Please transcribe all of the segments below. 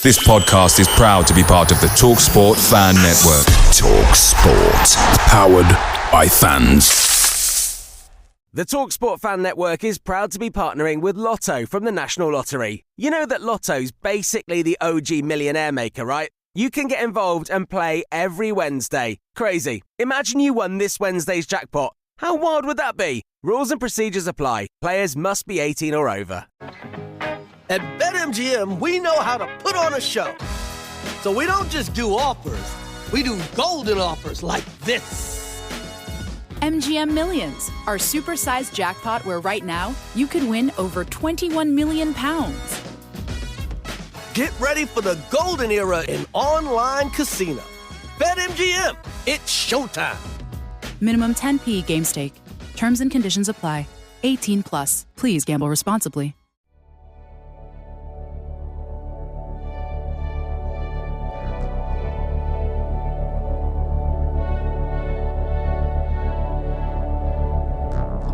This podcast is proud to be part of the TalkSport Fan Network. TalkSport. Powered by fans. The TalkSport Fan Network is proud to be partnering with Lotto from the National Lottery. You know that Lotto's basically the OG millionaire maker, right? You can get involved and play every Wednesday. Crazy. Imagine you won this Wednesday's jackpot. How wild would that be? Rules and procedures apply. Players must be 18 or over. At BetMGM, we know how to put on a show. So we don't just do offers, we do golden offers like this. MGM Millions, our supersized jackpot where right now you could win over £21 million. Get ready for the golden era in online casino. BetMGM, it's showtime. Minimum 10p game stake. Terms and conditions apply. 18 plus. Please gamble responsibly.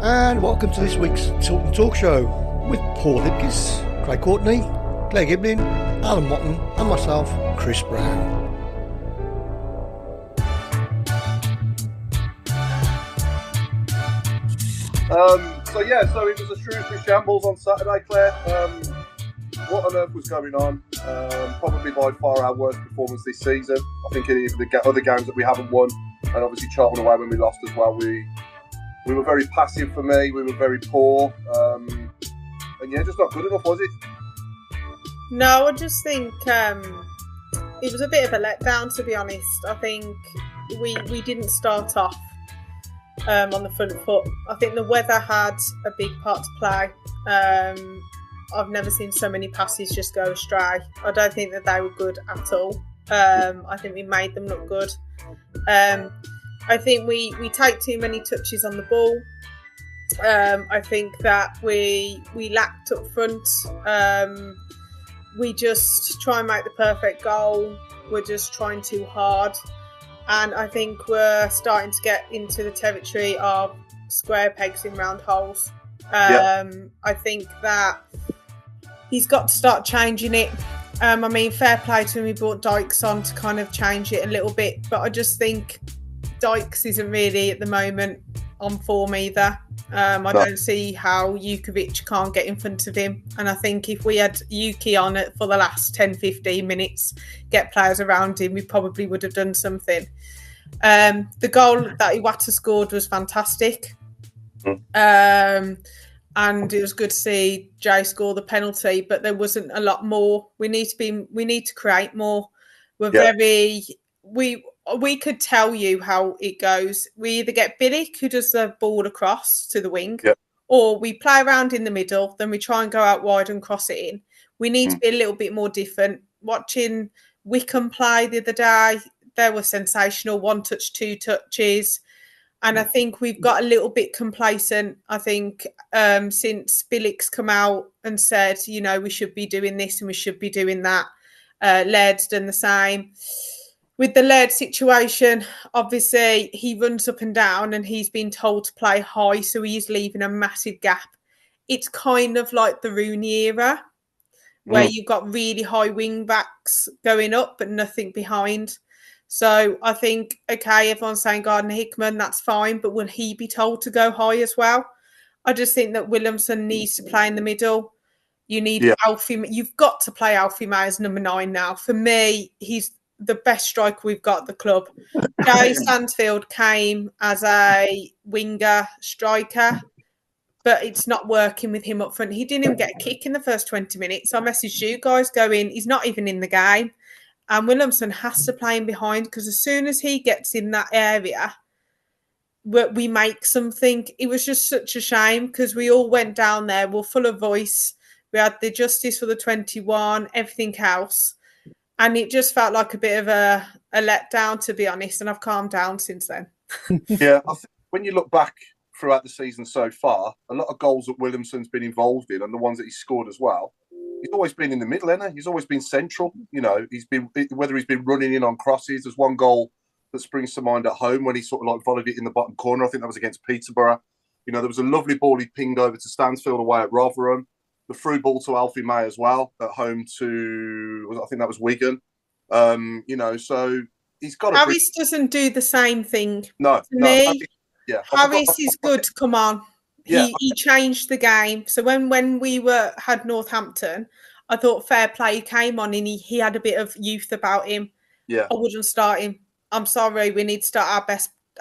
And welcome to this week's Tilton Talk Show with Paul Hipkiss, Craig Courtney, Claire Giblin, Alan Watton and myself, Chris Browne. So it was a Shrewsbury shambles on Saturday, Claire. What on earth was going on? Probably by far our worst performance this season. I think in the other games that we haven't won, and obviously Charlton away when we lost as well, we were very passive for me. We were very poor, and just not good enough, was it? No, I just think it was a bit of a letdown, to be honest. I think we didn't start off on the front foot. I think the weather had a big part to play. I've never seen so many passes just go astray. I don't think that they were good at all. I think we made them look good. I think we take too many touches on the ball. I think that we lacked up front. We just try and make the perfect goal. We're just trying too hard. And I think we're starting to get into the territory of square pegs in round holes. I think that he's got to start changing it. Fair play to him. He brought Dykes on to kind of change it a little bit. But I just think Dykes isn't really at the moment on form either. I don't see how Jukovic can't get in front of him. And I think if we had Yuki on it for the last 10-15 minutes, get players around him, we probably would have done something. The goal that Iwata scored was fantastic. And it was good to see Jay score the penalty, but there wasn't a lot more. We need to create more. We could tell you how it goes. We either get Billick, who does the ball across to the wing, or we play around in the middle, then we try and go out wide and cross it in. We need to be a little bit more different. Watching Wickham play the other day, they were sensational. 1 touch, 2 touches. And I think we've got a little bit complacent. I think since Billick's come out and said, we should be doing this and we should be doing that. Laird's done the same. With the Laird situation, obviously, he runs up and down and he's been told to play high, so he's leaving a massive gap. It's kind of like the Rooney era, where you've got really high wing backs going up but nothing behind. So I think, okay, everyone's saying Gardner Hickman, that's fine, but will he be told to go high as well? I just think that Williamson needs to play in the middle. You need Alfie. You've got to play Alfie May as number 9 now. For me, he's the best striker we've got at the club. Jay Stansfield came as a winger striker, but it's not working with him up front. He didn't even get a kick in the first 20 minutes. I messaged you guys going, he's not even in the game. And Williamson has to play in behind, because as soon as he gets in that area, we make something. It was just such a shame, because we all went down there, we're full of voice. We had the justice for the 21, everything else. And it just felt like a bit of a letdown, to be honest. And I've calmed down since then. I think when you look back throughout the season so far, a lot of goals that Williamson's been involved in and the ones that he's scored as well, he's always been in the middle, hasn't he? He's always been central. He's been, whether he's been running in on crosses. There's one goal that springs to mind at home when he sort of like volleyed it in the bottom corner. I think that was against Peterborough. There was a lovely ball he pinged over to Stansfield away at Rotherham. the through ball to Alfie May as well at home to, I think that was Wigan. So he's got. Harris doesn't do the same thing. No, to me, Harris is I good. Come on, he changed the game. So when we had Northampton, I thought fair play came on and he had a bit of youth about him. Yeah, I wouldn't start him. I'm sorry, we need to start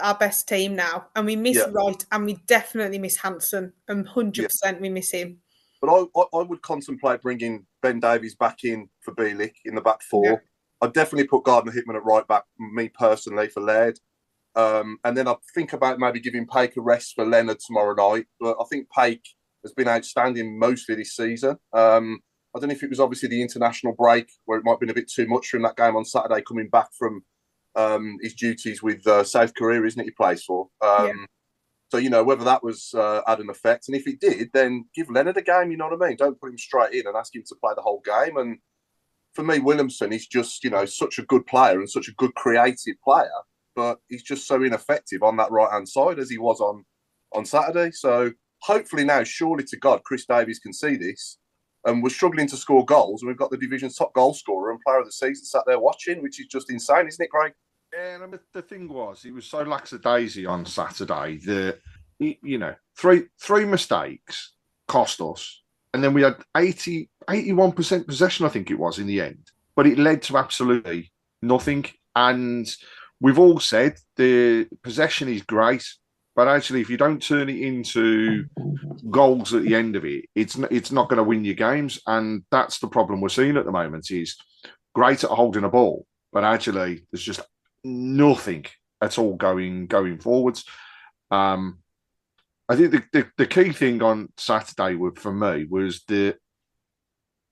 our best team now, and we miss Wright, and we definitely miss Hansen, and 100% we miss him. But I would contemplate bringing Ben Davies back in for Bielik in the back four. Yeah. I'd definitely put Gardner Hickman at right back, me personally, for Laird. And then I'd think about maybe giving Paik a rest for Leonard tomorrow night. But I think Paik has been outstanding mostly this season. I don't know if it was obviously the international break where it might have been a bit too much from that game on Saturday, coming back from his duties with South Korea, isn't it, he plays for? So, whether that was had an effect. And if it did, then give Leonard a game, you know what I mean? Don't put him straight in and ask him to play the whole game. And for me, Williamson is just, such a good player and such a good creative player, but he's just so ineffective on that right-hand side as he was on Saturday. So hopefully now, surely to God, Chris Davies can see this. And we're struggling to score goals, and we've got the division's top goal scorer and player of the season sat there watching, which is just insane, isn't it, Craig? Yeah, and the thing was, he was so lackadaisy on Saturday that, three mistakes cost us. And then we had 81% possession, I think it was, in the end. But it led to absolutely nothing. And we've all said the possession is great, but actually, if you don't turn it into goals at the end of it, it's not going to win your games. And that's the problem we're seeing at the moment, is great at holding a ball, but actually there's just nothing at all going forwards. I think the key thing on Saturday for me was that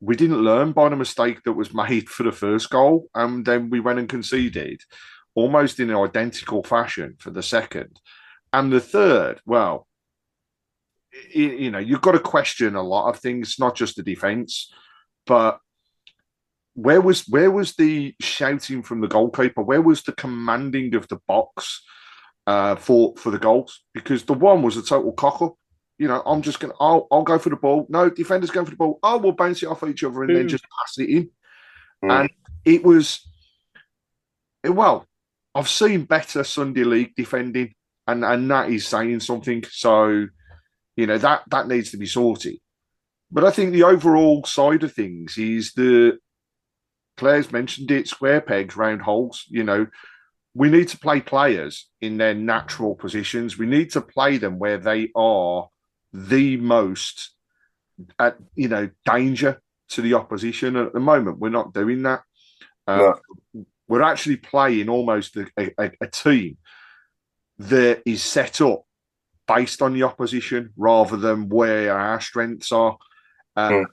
we didn't learn by the mistake that was made for the first goal, and then we went and conceded almost in an identical fashion for the second. And the third, well, you've got to question a lot of things, not just the defence, but where was the shouting from the goalkeeper? Where was the commanding of the box for the goals? Because the one was a total cock-up. I'll go for the ball. No, defender's going for the ball. Oh, we'll bounce it off each other and then just pass it in. And it was, I've seen better Sunday League defending, and that is saying something. So, that needs to be sorted. But I think the overall side of things is the, Claire's mentioned it, square pegs, round holes. We need to play players in their natural positions. We need to play them where they are the most at, danger to the opposition. And at the moment, we're not doing that. No. We're actually playing almost a team that is set up based on the opposition rather than where our strengths are. And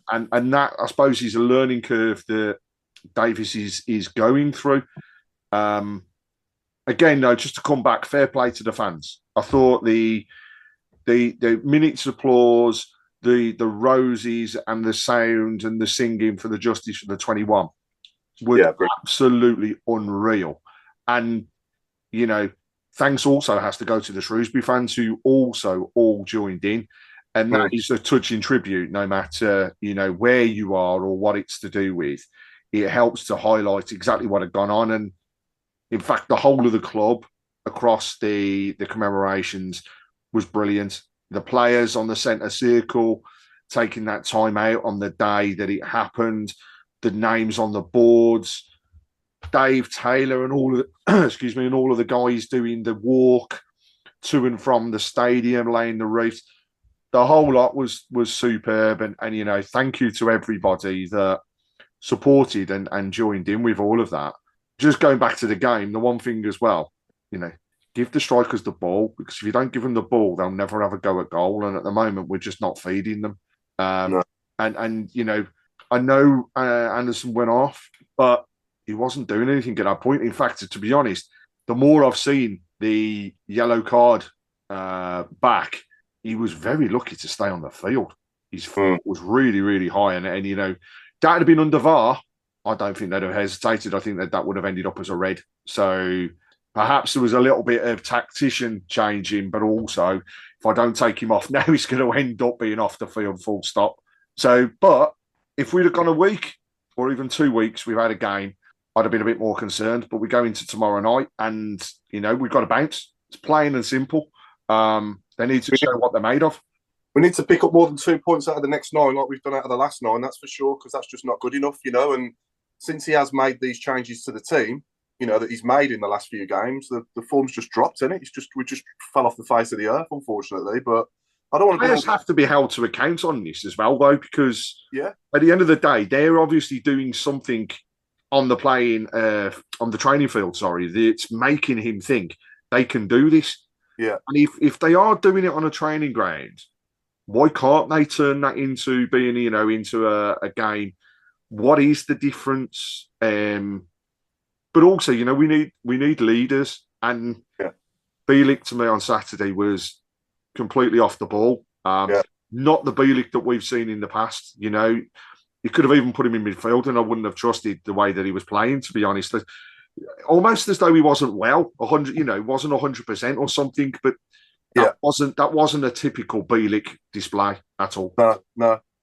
that, I suppose, is a learning curve that Davis is going through. Again, though, just to come back, fair play to the fans. I thought the minutes of applause, the roses and the sound and the singing for the Justice for the 21 were absolutely unreal. And, thanks also has to go to the Shrewsbury fans who also all joined in. And that is a touching tribute, no matter, where you are or what it's to do with. It helps to highlight exactly what had gone on. And in fact, the whole of the club across the commemorations was brilliant. The players on the centre circle taking that time out on the day that it happened, the names on the boards, Dave Taylor and all of the, and all of the guys doing the walk to and from the stadium, laying the wreath. The whole lot was superb. And thank you to everybody that supported and joined in with all of that. Just going back to the game, the one thing as well, give the strikers the ball, because if you don't give them the ball, they'll never have a go at goal. And at the moment, we're just not feeding them. No. And I know Anderson went off, but he wasn't doing anything at that point. In fact, to be honest, the more I've seen the yellow card back, he was very lucky to stay on the field. His foot was really, really high. And that had been under VAR, I don't think they'd have hesitated. I think that would have ended up as a red. So perhaps there was a little bit of tactician changing, but also if I don't take him off now, he's going to end up being off the field full stop. So, but if we'd have gone a week or even 2 weeks without a game, I'd have been a bit more concerned. But we go into tomorrow night and, we've got to bounce. It's plain and simple. They need to show what they're made of. We need to pick up more than 2 points out of the next 9 like we've done out of the last 9, that's for sure, because that's just not good enough, And since he has made these changes to the team, that he's made in the last few games, the form's just dropped, isn't it? We just fell off the face of the earth, unfortunately. But I don't want to. Players have to be held to account on this as well, though, because at the end of the day, they're obviously doing something on the training field. Sorry, that's making him think they can do this. Yeah, and if they are doing it on a training ground, why can't they turn that into being, into a game? What is the difference? But also, we need leaders, and Bielik to me on Saturday was completely off the ball. Not the Bielik that we've seen in the past. You could have even put him in midfield, and I wouldn't have trusted the way that he was playing. To be honest, almost as though he wasn't well, 100. Wasn't 100% or something. But that wasn't a typical Bielik display at all.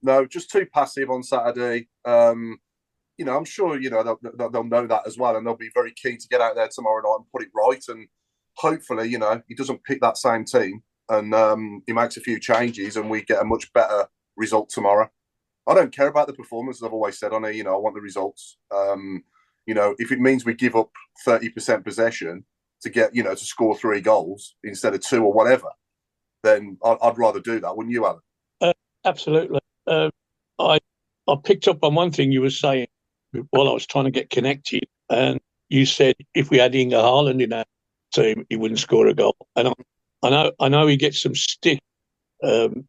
No, just too passive on Saturday. I'm sure they'll know that as well, and they'll be very keen to get out there tomorrow night and put it right. And hopefully, he doesn't pick that same team, and he makes a few changes, and we get a much better result tomorrow. I don't care about the performance, as I've always said on here. I want the results. If it means we give up 30% possession to get, to score 3 goals instead of 2 or whatever, then I'd rather do that, wouldn't you, Alan? Absolutely. I picked up on one thing you were saying while I was trying to get connected, and you said if we had Inga Haaland in our team, he wouldn't score a goal. And I know he gets some stick,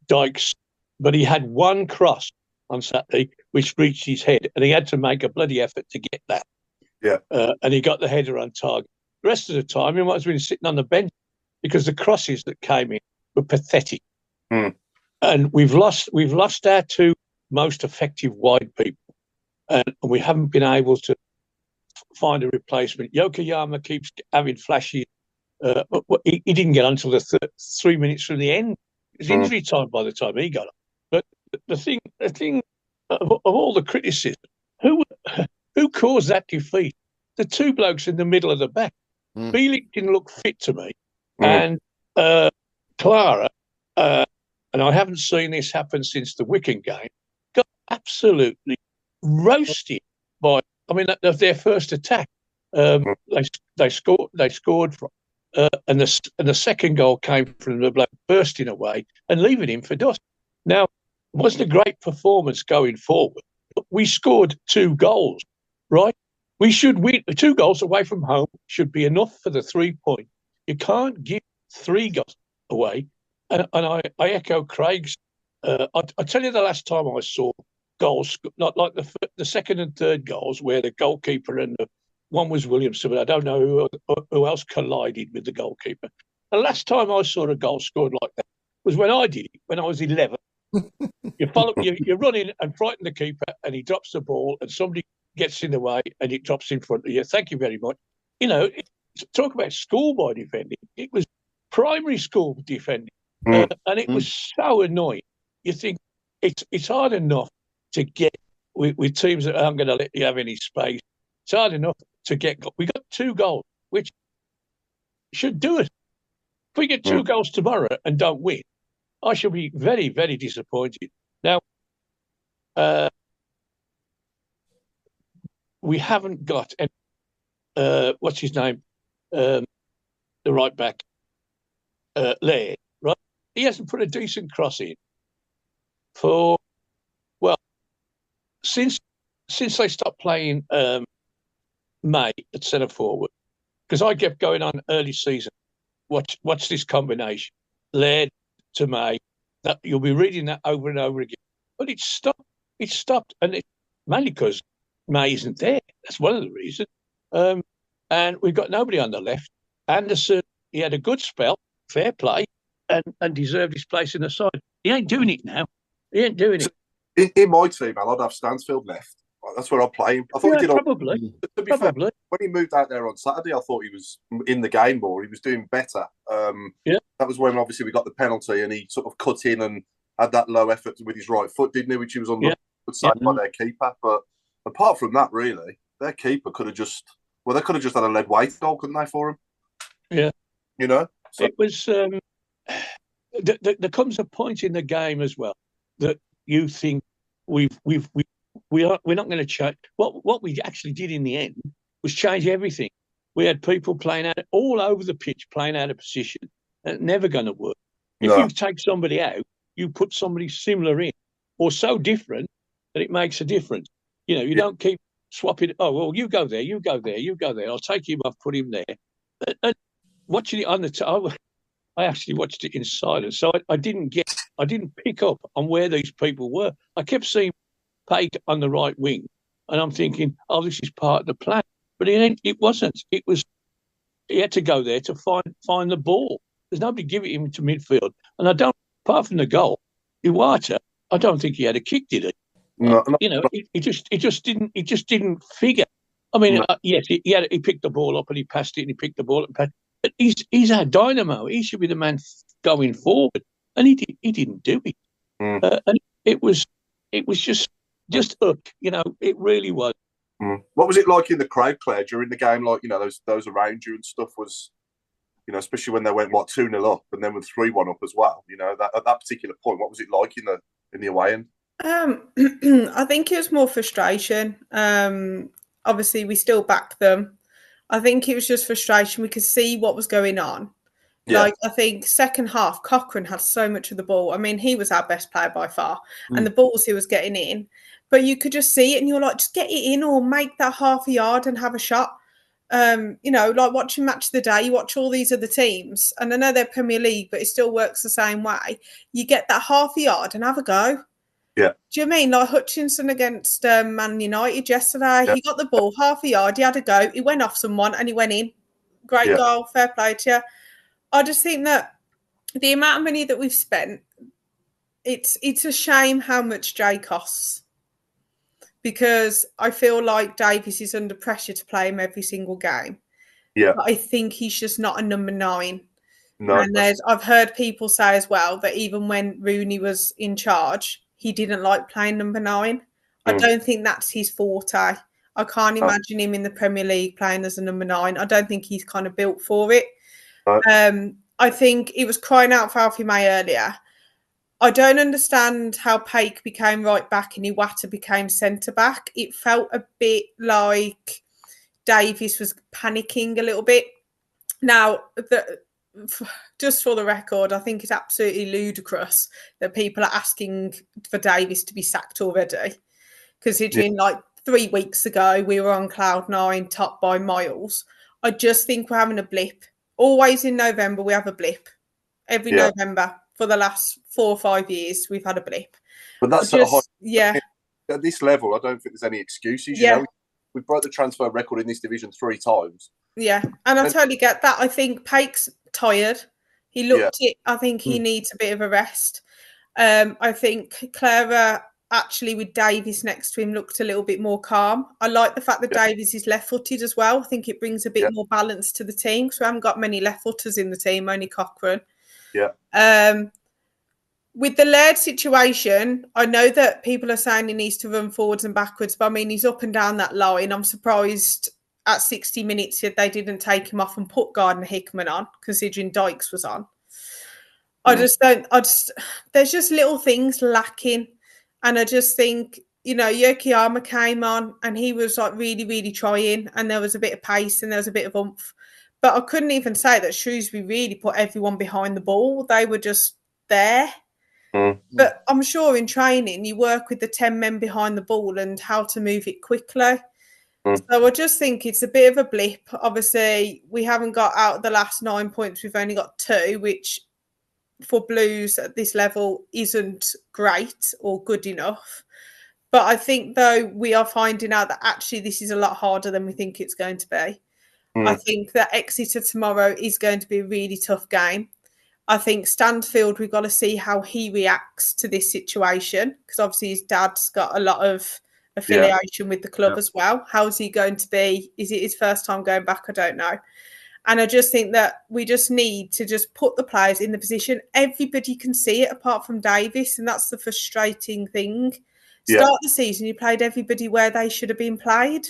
Dykes, but he had one cross on Saturday which reached his head, and he had to make a bloody effort to get that. Yeah. And he got the header on target. The rest of the time, he might have been sitting on the bench because the crosses that came in were pathetic. And we've lost our 2 most effective wide people, and we haven't been able to find a replacement. Yokoyama keeps having flashes. He didn't get on until the 3 minutes from the end. It was injury time by the time he got on. But the thing of all the criticism, who caused that defeat? The 2 blokes in the middle of the back. Bielik didn't look fit to me, and Clara, and I haven't seen this happen since the Wigan game, got absolutely roasted by. I mean, their first attack, they scored from, and the second goal came from the bloke bursting away and leaving him for dust. Now, it wasn't a great performance going forward, but we scored 2 goals, right? We should win. 2 goals away from home should be enough for the 3 point. You can't give 3 goals away. And I echo Craig's. I tell you, the last time I saw goals, not like the second and third goals, where the goalkeeper and one was Williamson, but I don't know who else collided with the goalkeeper. The last time I saw a goal scored like that was when I did it, when I was 11. You run in and frighten the keeper, and he drops the ball, and somebody gets in the way, and it drops in front of you. Thank you very much. Talk about schoolboy defending. It was primary school defending. And it was so annoying. You think it's hard enough to get with teams that aren't going to let you have any space. It's hard enough to get. We got 2 goals, which should do it. If we get 2 goals tomorrow and don't win, I shall be very, very disappointed. Now, we haven't got any, what's his name, the right back, Laird, right? He hasn't put a decent cross in since they stopped playing May at centre forward, because I kept going on early season. What's this combination? Laird to May. That you'll be reading that over and over again. But it stopped. It stopped, and it mainly because May isn't there. That's one of the reasons. And we've got nobody on the left. Anderson, he had a good spell, fair play, and deserved his place in the side. He ain't doing it now. He ain't doing it. In my team, I'd have Stansfield left. That's where I'll play him. I thought he did probably. To be fair, when he moved out there on Saturday, I thought he was in the game more. He was doing better. That was when obviously we got the penalty and he sort of cut in and had that low effort with his right foot, didn't he? Which he was on the side by their keeper. But apart from that, really, their keeper could have just they could have just had a lead weight goal, couldn't they, for him? Yeah, you know, so. It was. There comes a point in the game as well that you think we're not going to change. What we actually did in the end was change everything. We had people playing out all over the pitch, playing out of position. That's never going to work. If you take somebody out, you put somebody similar in, or so different that it makes a difference. You know, you don't keep swapping. Oh well, you go there, you go there, you go there. I'll take him off, put him there. And watching it on the I actually watched it in silence, so I didn't pick up on where these people were. I kept seeing Paik on the right wing, and I'm thinking, oh, this is part of the plan. But it wasn't. It was he had to go there to find the ball. There's nobody giving him to midfield, and apart from the goal, Iwata, I don't think he had a kick, did he? No. You know, it just didn't figure. I mean, yes, he picked the ball up and he passed it, and he picked the ball up and passed. But he's our dynamo. He should be the man going forward, and he didn't do it. And it was just you know, it really was. What was it like in the crowd, Claire, during the game? Like, you know, those around you and stuff was, you know, especially when they went 2-0 up and then with 3-1 up as well. You know, at that particular point, what was it like in the away end? I think it was more frustration. Obviously, we still back them. I think it was just frustration. We could see what was going on. Yeah. Like, I think second half, Cochrane had so much of the ball. I mean, he was our best player by far. And the balls he was getting in. But you could just see it and you're like, just get it in or make that half a yard and have a shot. You know, like watching Match of the Day, you watch all these other teams. And I know they're Premier League, but it still works the same way. You get that half a yard and have a go. Yeah. Do you mean like Hutchinson against Man United yesterday? Yeah. He got the ball half a yard. He had a go. He went off someone and he went in. Great goal. Fair play to you. I just think that the amount of money that we've spent, it's a shame how much Jay costs. Because I feel like Davies is under pressure to play him every single game. Yeah. But I think he's just not a number 9. No. And I've heard people say as well that even when Rooney was in charge, he didn't like playing number 9. I don't think that's his forte. I can't imagine him in the Premier League playing as a number 9. I don't think he's kind of built for it. I think it was crying out for Alfie May earlier. I don't understand how Paik became right back and Iwata became centre back. It felt a bit like Davies was panicking a little bit. Now, just for the record, I think it's absolutely ludicrous that people are asking for Davies to be sacked already. Considering like 3 weeks ago, we were on cloud 9, top by miles. I just think we're having a blip. Always in November, we have a blip. Every November. For the last 4 or 5 years, we've had a blip. But that's at this level, I don't think there's any excuses. You know, we broke the transfer record in this division 3 times. Yeah, and I totally get that. I think Paik's tired. He looked it. I think he needs a bit of a rest. I think Clara, actually, with Davies next to him, looked a little bit more calm. I like the fact that Davies is left-footed as well. I think it brings a bit more balance to the team. So we haven't got many left-footers in the team, only Cochrane. Yeah. With the Laird situation, I know that people are saying he needs to run forwards and backwards, but I mean, he's up and down that line. I'm surprised at 60 minutes they didn't take him off and put Gardner Hickman on, considering Dykes was on. There's just little things lacking. And I just think, you know, Yokoyama came on and he was like really, really trying, and there was a bit of pace and there was a bit of oomph. But I couldn't even say that Shrewsbury really put everyone behind the ball. They were just there. But I'm sure in training, you work with the 10 men behind the ball and how to move it quickly. So I just think it's a bit of a blip. Obviously, we haven't got out of the last 9 points. We've only got 2, which for Blues at this level isn't great or good enough. But I think, though, we are finding out that actually this is a lot harder than we think it's going to be. I think that Exeter tomorrow is going to be a really tough game. I think Stanfield, we've got to see how he reacts to this situation, because obviously his dad's got a lot of affiliation with the club as well. How's he going to be? Is it his first time going back? I don't know. And I just think that we just need to just put the players in the position. Everybody can see it apart from Davis, and that's the frustrating thing. Start the season, you played everybody where they should have been played.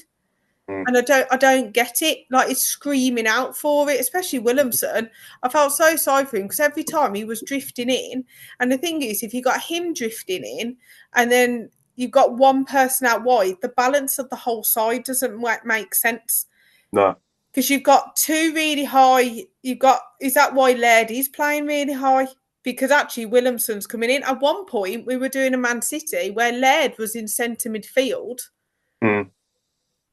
And I don't get it. Like, it's screaming out for it, especially Williamson. I felt so sorry for him because every time he was drifting in. And the thing is, if you got him drifting in and then you've got one person out wide, the balance of the whole side doesn't make sense. No. Because you've got two really high. Is that why Laird is playing really high? Because actually Williamson's coming in. At one point, we were doing a Man City where Laird was in centre midfield.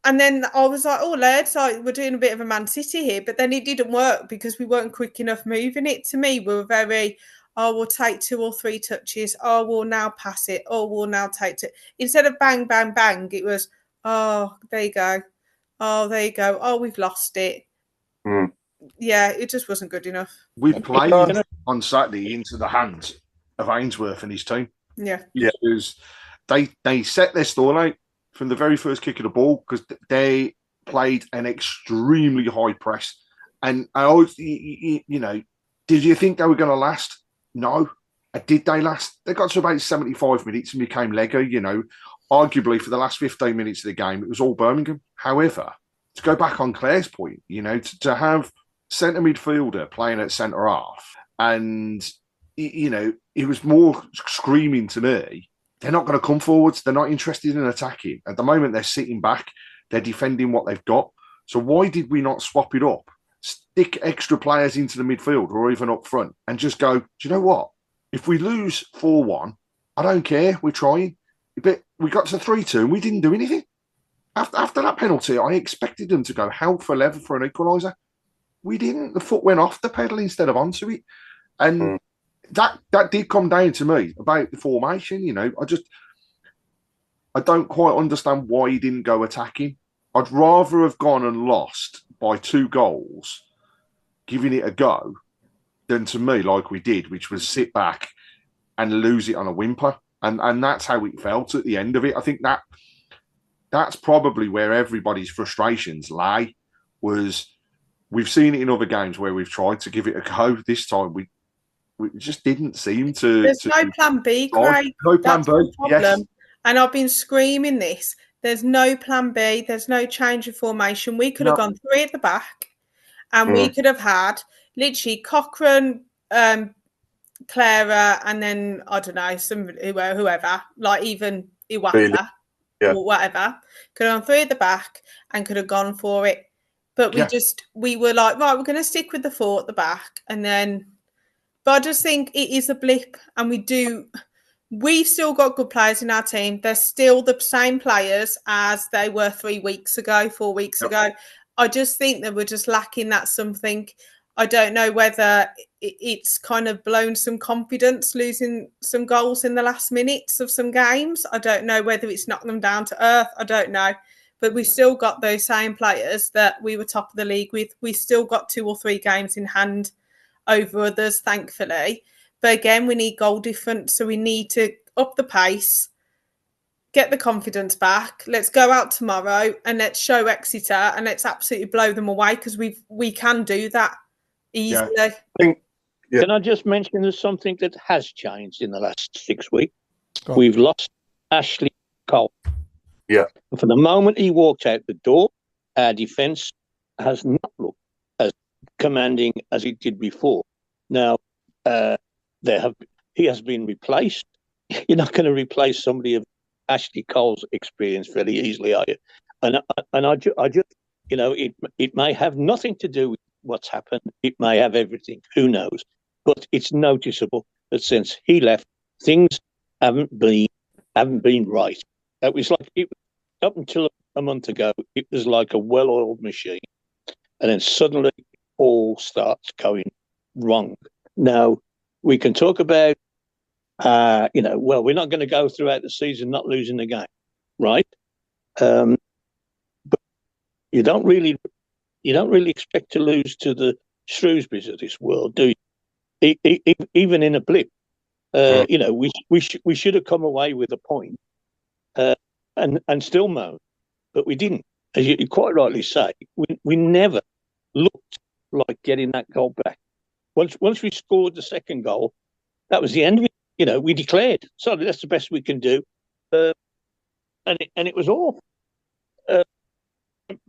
And then I was like, oh, Laird's like, we're doing a bit of a Man City here. But then it didn't work because we weren't quick enough moving it. To me, we were very, we'll take 2 or 3 touches. Oh, we'll now pass it. Oh, we'll now take it. Instead of bang, bang, bang, it was, oh, there you go. Oh, there you go. Oh, we've lost it. Yeah, it just wasn't good enough. We played on Saturday into the hands of Ainsworth and his team. Yeah. Because they set their stall out from the very first kick of the ball because they played an extremely high press. And I always, you know, did you think they were going to last? No. Did they last? They got to about 75 minutes and became Lego, you know. Arguably, for the last 15 minutes of the game, it was all Birmingham. However, to go back on Claire's point, you know, to have centre midfielder playing at centre half, and, you know, it was more screaming to me, they're not going to come forwards. They're not interested in attacking. At the moment, they're sitting back. They're defending what they've got. So why did we not swap it up? Stick extra players into the midfield or even up front and just go, do you know what? If we lose 4-1, I don't care. We're trying. But we got to 3-2 and we didn't do anything. After that penalty, I expected them to go hell for leather for an equaliser. We didn't. The foot went off the pedal instead of onto it. And that did come down to me about the formation. You know, I don't quite understand why he didn't go attacking. I'd rather have gone and lost by 2 goals, giving it a go, than to me, like we did, which was sit back and lose it on a whimper. And that's how it felt at the end of it. I think that's probably where everybody's frustrations lay, was we've seen it in other games where we've tried to give it a go. This time we just didn't seem to. There's no plan B, Craig. No plan B, yes. And I've been screaming this. There's no plan B. There's no change of formation. We could have gone 3 at the back and we could have had literally Cochrane, Clara, and then, I don't know, whoever, like even Iwata or whatever, could have gone 3 at the back and could have gone for it. But we were like, right, we're going to stick with the 4 at the back. And then, but I just think it is a blip. And we've still got good players in our team. They're still the same players as they were 3 weeks ago, 4 weeks ago. I just think that we're just lacking that something. I don't know whether it's kind of blown some confidence, losing some goals in the last minutes of some games. I don't know whether it's knocked them down to earth. I don't know. But we've still got those same players that we were top of the league with. We've still got 2 or 3 games in hand over others, thankfully. But again, we need goal difference. So we need to up the pace, get the confidence back. Let's go out tomorrow and let's show Exeter and let's absolutely blow them away, because we can do that easily. Can I just mention there's something that has changed in the last 6 weeks? We've lost Ashley Cole. Yeah. From the moment he walked out the door, our defence has not looked as commanding as it did before. Now, he has been replaced. You're not going to replace somebody of Ashley Cole's experience very easily, are you? And I just, you know, it may have nothing to do with what's happened. It may have everything. Who knows? But it's noticeable that since he left, things haven't been right. It was like up until a month ago, it was like a well-oiled machine, and then suddenly it all starts going wrong. Now we can talk about, we're not going to go throughout the season not losing the game, right? But you don't really expect to lose to the Shrewsburys of this world, do you? Even in a blip, we should have come away with a point. And still moan, but we didn't. As you quite rightly say, we never looked like getting that goal back. Once we scored the second goal, that was the end of it. You know, we declared, sorry, that's the best we can do. And it was awful.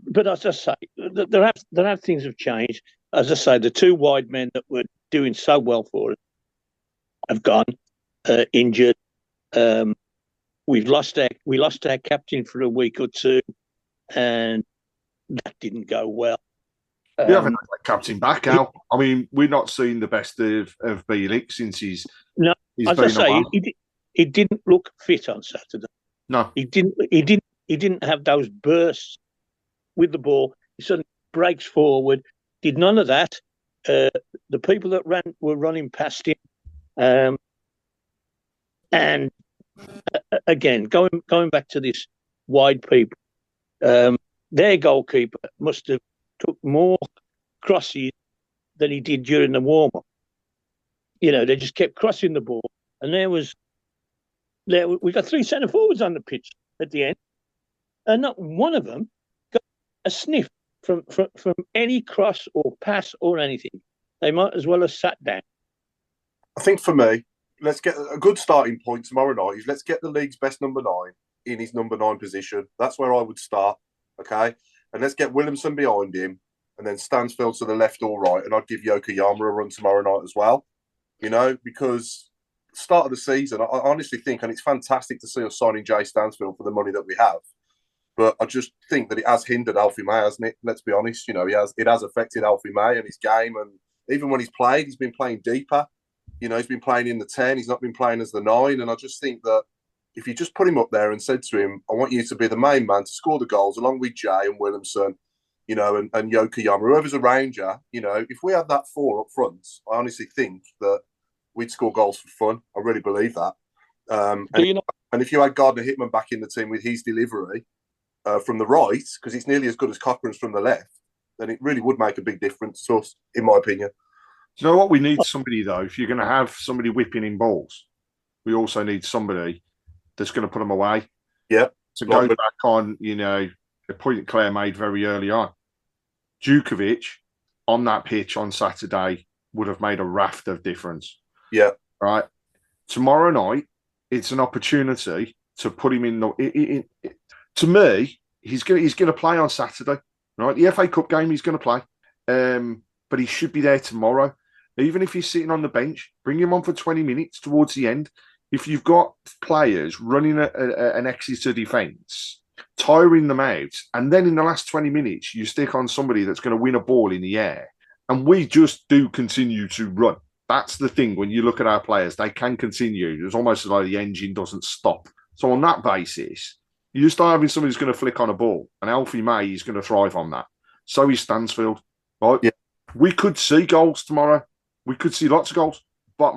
But as I say, there have things have changed. As I say, the two wide men that were doing so well for us have gone injured. We lost our captain for a week or two, and that didn't go well. We haven't had that captain back, Al. I mean, we're not seeing the best of Bielik since he's as I say, he didn't look fit on Saturday. No, he didn't have those bursts with the ball. He suddenly breaks forward. Did none of that. The people that were running past him. And again, going back to this wide people, their goalkeeper must have took more crosses than he did during the warm-up. You know, they just kept crossing the ball. And we got three centre forwards on the pitch at the end, and not one of them got a sniff from any cross or pass or anything. They might as well have sat down. I think for me, let's get a good starting point tomorrow night. Let's get the league's best number 9 in his number 9 position. That's where I would start, okay? And let's get Williamson behind him, and then Stansfield to the left or right, and I'd give Yokoyama a run tomorrow night as well. You know, because start of the season, I honestly think, and it's fantastic to see us signing Jay Stansfield for the money that we have, but I just think that it has hindered Alfie May, hasn't it? Let's be honest. You know, it has affected Alfie May and his game, and even when he's played, he's been playing deeper. You know, he's been playing in the 10. He's not been playing as the 9. And I just think that if you just put him up there and said to him, I want you to be the main man to score the goals along with Jay and Williamson, you know, and Yokoyama, whoever's around you, you know, if we had that 4 up front, I honestly think that we'd score goals for fun. I really believe that. And if you had Gardner Hickman back in the team with his delivery from the right, because it's nearly as good as Cochrane's from the left, then it really would make a big difference to us, in my opinion. Do you know what? We need somebody, though. If you're going to have somebody whipping in balls, we also need somebody that's going to put them away. Yeah. To go back on, you know, a point that Claire made very early on. Djukovic on that pitch on Saturday would have made a raft of difference. Yeah. Right. Tomorrow night, it's an opportunity to put him in the. To me, he's going to play on Saturday. Right. The FA Cup game, he's going to play. But he should be there tomorrow. Even if he's sitting on the bench, bring him on for 20 minutes towards the end. If you've got players running an Exeter defence, tiring them out, and then in the last 20 minutes, you stick on somebody that's going to win a ball in the air, and we just do continue to run. That's the thing. When you look at our players, they can continue. It's almost like the engine doesn't stop. So on that basis, you start having somebody who's going to flick on a ball, and Alfie May is going to thrive on that. So is Stansfield. Right? Yeah. We could see goals tomorrow. We could see lots of goals. But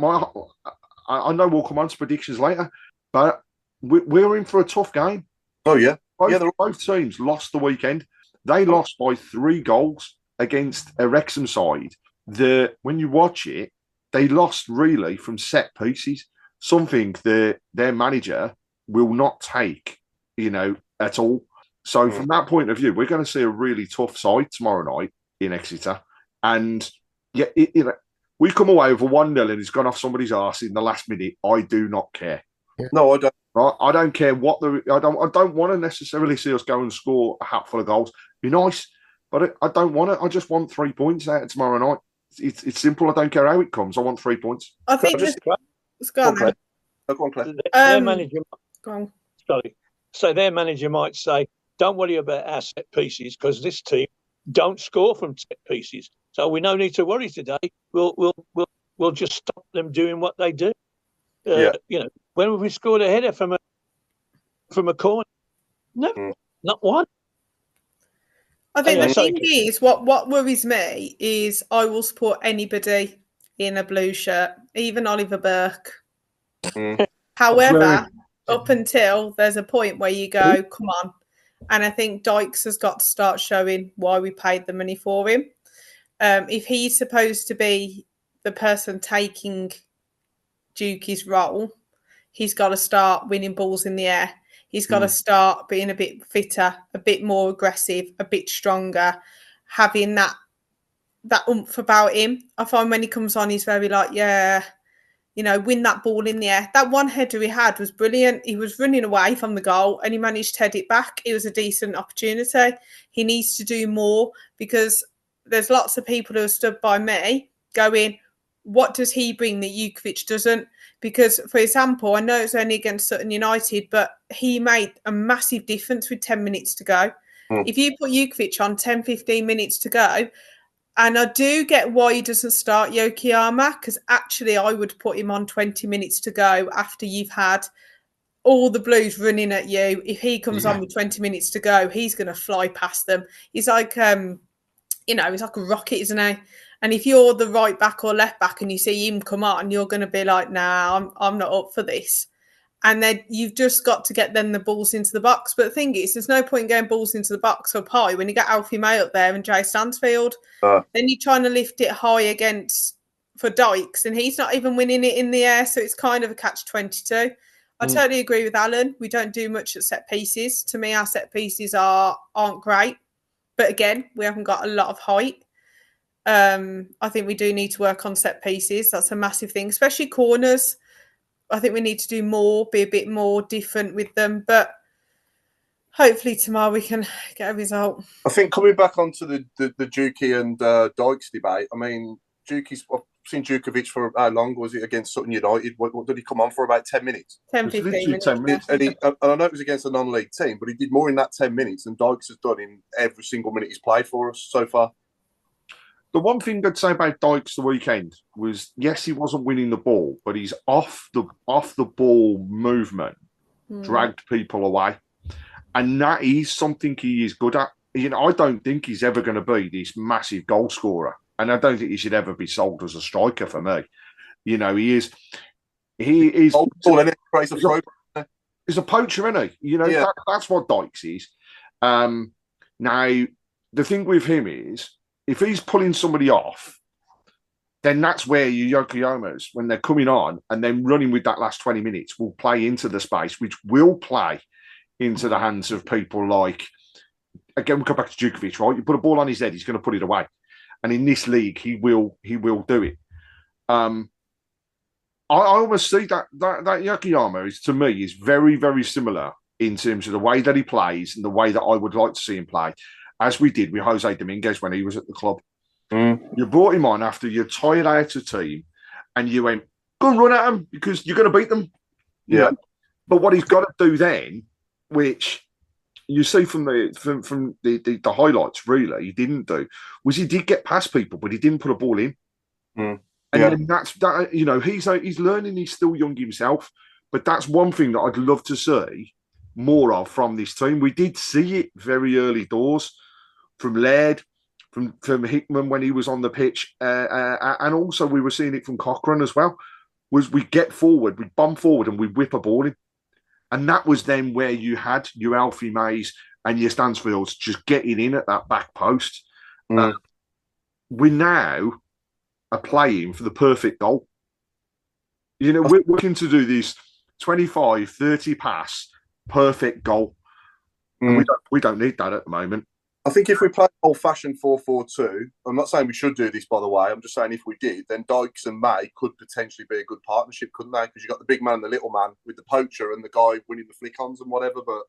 I know we'll come on to predictions later, but we're in for a tough game. Oh, yeah. Both teams lost the weekend. They lost by 3 goals against a Wrexham side. When you watch it, they lost really from set pieces, something their manager will not take, you know, at all. So from that point of view, we're going to see a really tough side tomorrow night in Exeter. And yeah, we come away with a 1-0 and it's gone off somebody's arse in the last minute. I do not care. No, I don't. Right? I don't care what I don't want to necessarily see us go and score a hatful of goals. Be nice, but I don't want it. I just want 3 points out of tomorrow night. It's simple. I don't care how it comes. I want 3 points. I think let's go on. Go on, Claire. Their manager. Go on. Sorry. So their manager might say, "Don't worry about our set pieces because this team don't score from set pieces. So we no need to worry today. We'll just stop them doing what they do." You know, when have we scored a header from a corner? No, not one. I think the thing is, what worries me is I will support anybody in a blue shirt, even Oliver Burke. However, up until there's a point where you go, come on. And I think Dykes has got to start showing why we paid the money for him. If he's supposed to be the person taking Dukey's role, he's got to start winning balls in the air. He's got to start being a bit fitter, a bit more aggressive, a bit stronger, having that that oomph about him. I find when he comes on, he's very like, yeah, you know, win that ball in the air. That one header he had was brilliant. He was running away from the goal and he managed to head it back. It was a decent opportunity. He needs to do more because there's lots of people who have stood by me going, what does he bring that Jukovic doesn't? Because, for example, I know it's only against Sutton United, but he made a massive difference with 10 minutes to go. If you put Jukovic on 10, 15 minutes to go, and I do get why he doesn't start Yokoyama, because actually I would put him on 20 minutes to go after you've had all the Blues running at you. If he comes on with 20 minutes to go, he's going to fly past them. He's like, he's like a rocket, isn't he? And if you're the right back or left back and you see him come on, you're going to be like, nah, I'm not up for this. And then you've just got to get then the balls into the box. But the thing is, there's no point in getting balls into the box up high when you get Alfie May up there and Jay Stansfield. Then you're trying to lift it high for Dykes, and he's not even winning it in the air. So it's kind of a catch-22. I totally agree with Alan. We don't do much at set pieces. To me, our set pieces aren't great. But again, we haven't got a lot of height. I think we do need to work on set pieces. That's a massive thing, especially corners. I think we need to do more, be a bit more different with them. But hopefully tomorrow we can get a result. I think coming back onto the Juki and Dykes debate, I mean, I've seen Jukovic for how long was it against Sutton United? What did he come on for? About 10 minutes? 10, 15 minutes. 10 minutes. And I know it was against a non-league team, but he did more in that 10 minutes than Dykes has done in every single minute he's played for us so far. The one thing I'd say about Dykes the weekend was, yes, he wasn't winning the ball, but he's off the ball movement, dragged people away. And that is something he is good at. You know, I don't think he's ever going to be this massive goal scorer. And I don't think he should ever be sold as a striker for me. You know, he is. He's a poacher, isn't he? You know, that's what Dykes is. Now, the thing with him is, if he's pulling somebody off, then that's where your Yokoyamas, when they're coming on and then running with that last 20 minutes, will play into the space, which will play into the hands of people like, again, we'll come back to Jukovic, right? You put a ball on his head, he's going to put it away. And in this league, he will do it. I almost see that Yokoyama to me is very, very similar in terms of the way that he plays and the way that I would like to see him play, as we did with Jose Dominguez when he was at the club. You brought him on after you tired out a team and you went, go and run at them because you're going to beat them. You know? But what he's got to do then, which you see from the highlights, really, he didn't do, was he did get past people, but he didn't put a ball in. And then that's that. You know, he's learning. He's still young himself, but that's one thing that I'd love to see more of from this team. We did see it very early doors from Laird, from Hickman when he was on the pitch, and also we were seeing it from Cochrane as well. Was we get forward, we bomb forward, and we whip a ball in. And that was then where you had your Alfie Mays and your Stansfields just getting in at that back post. We now are playing for the perfect goal. You know, we're looking to do this 25, 30 pass, perfect goal. And we don't need that at the moment. I think if we play old-fashioned 4-4-2, I'm not saying we should do this, by the way. I'm just saying if we did, then Dykes and May could potentially be a good partnership, couldn't they? Because you've got the big man and the little man with the poacher and the guy winning the flick-ons and whatever. But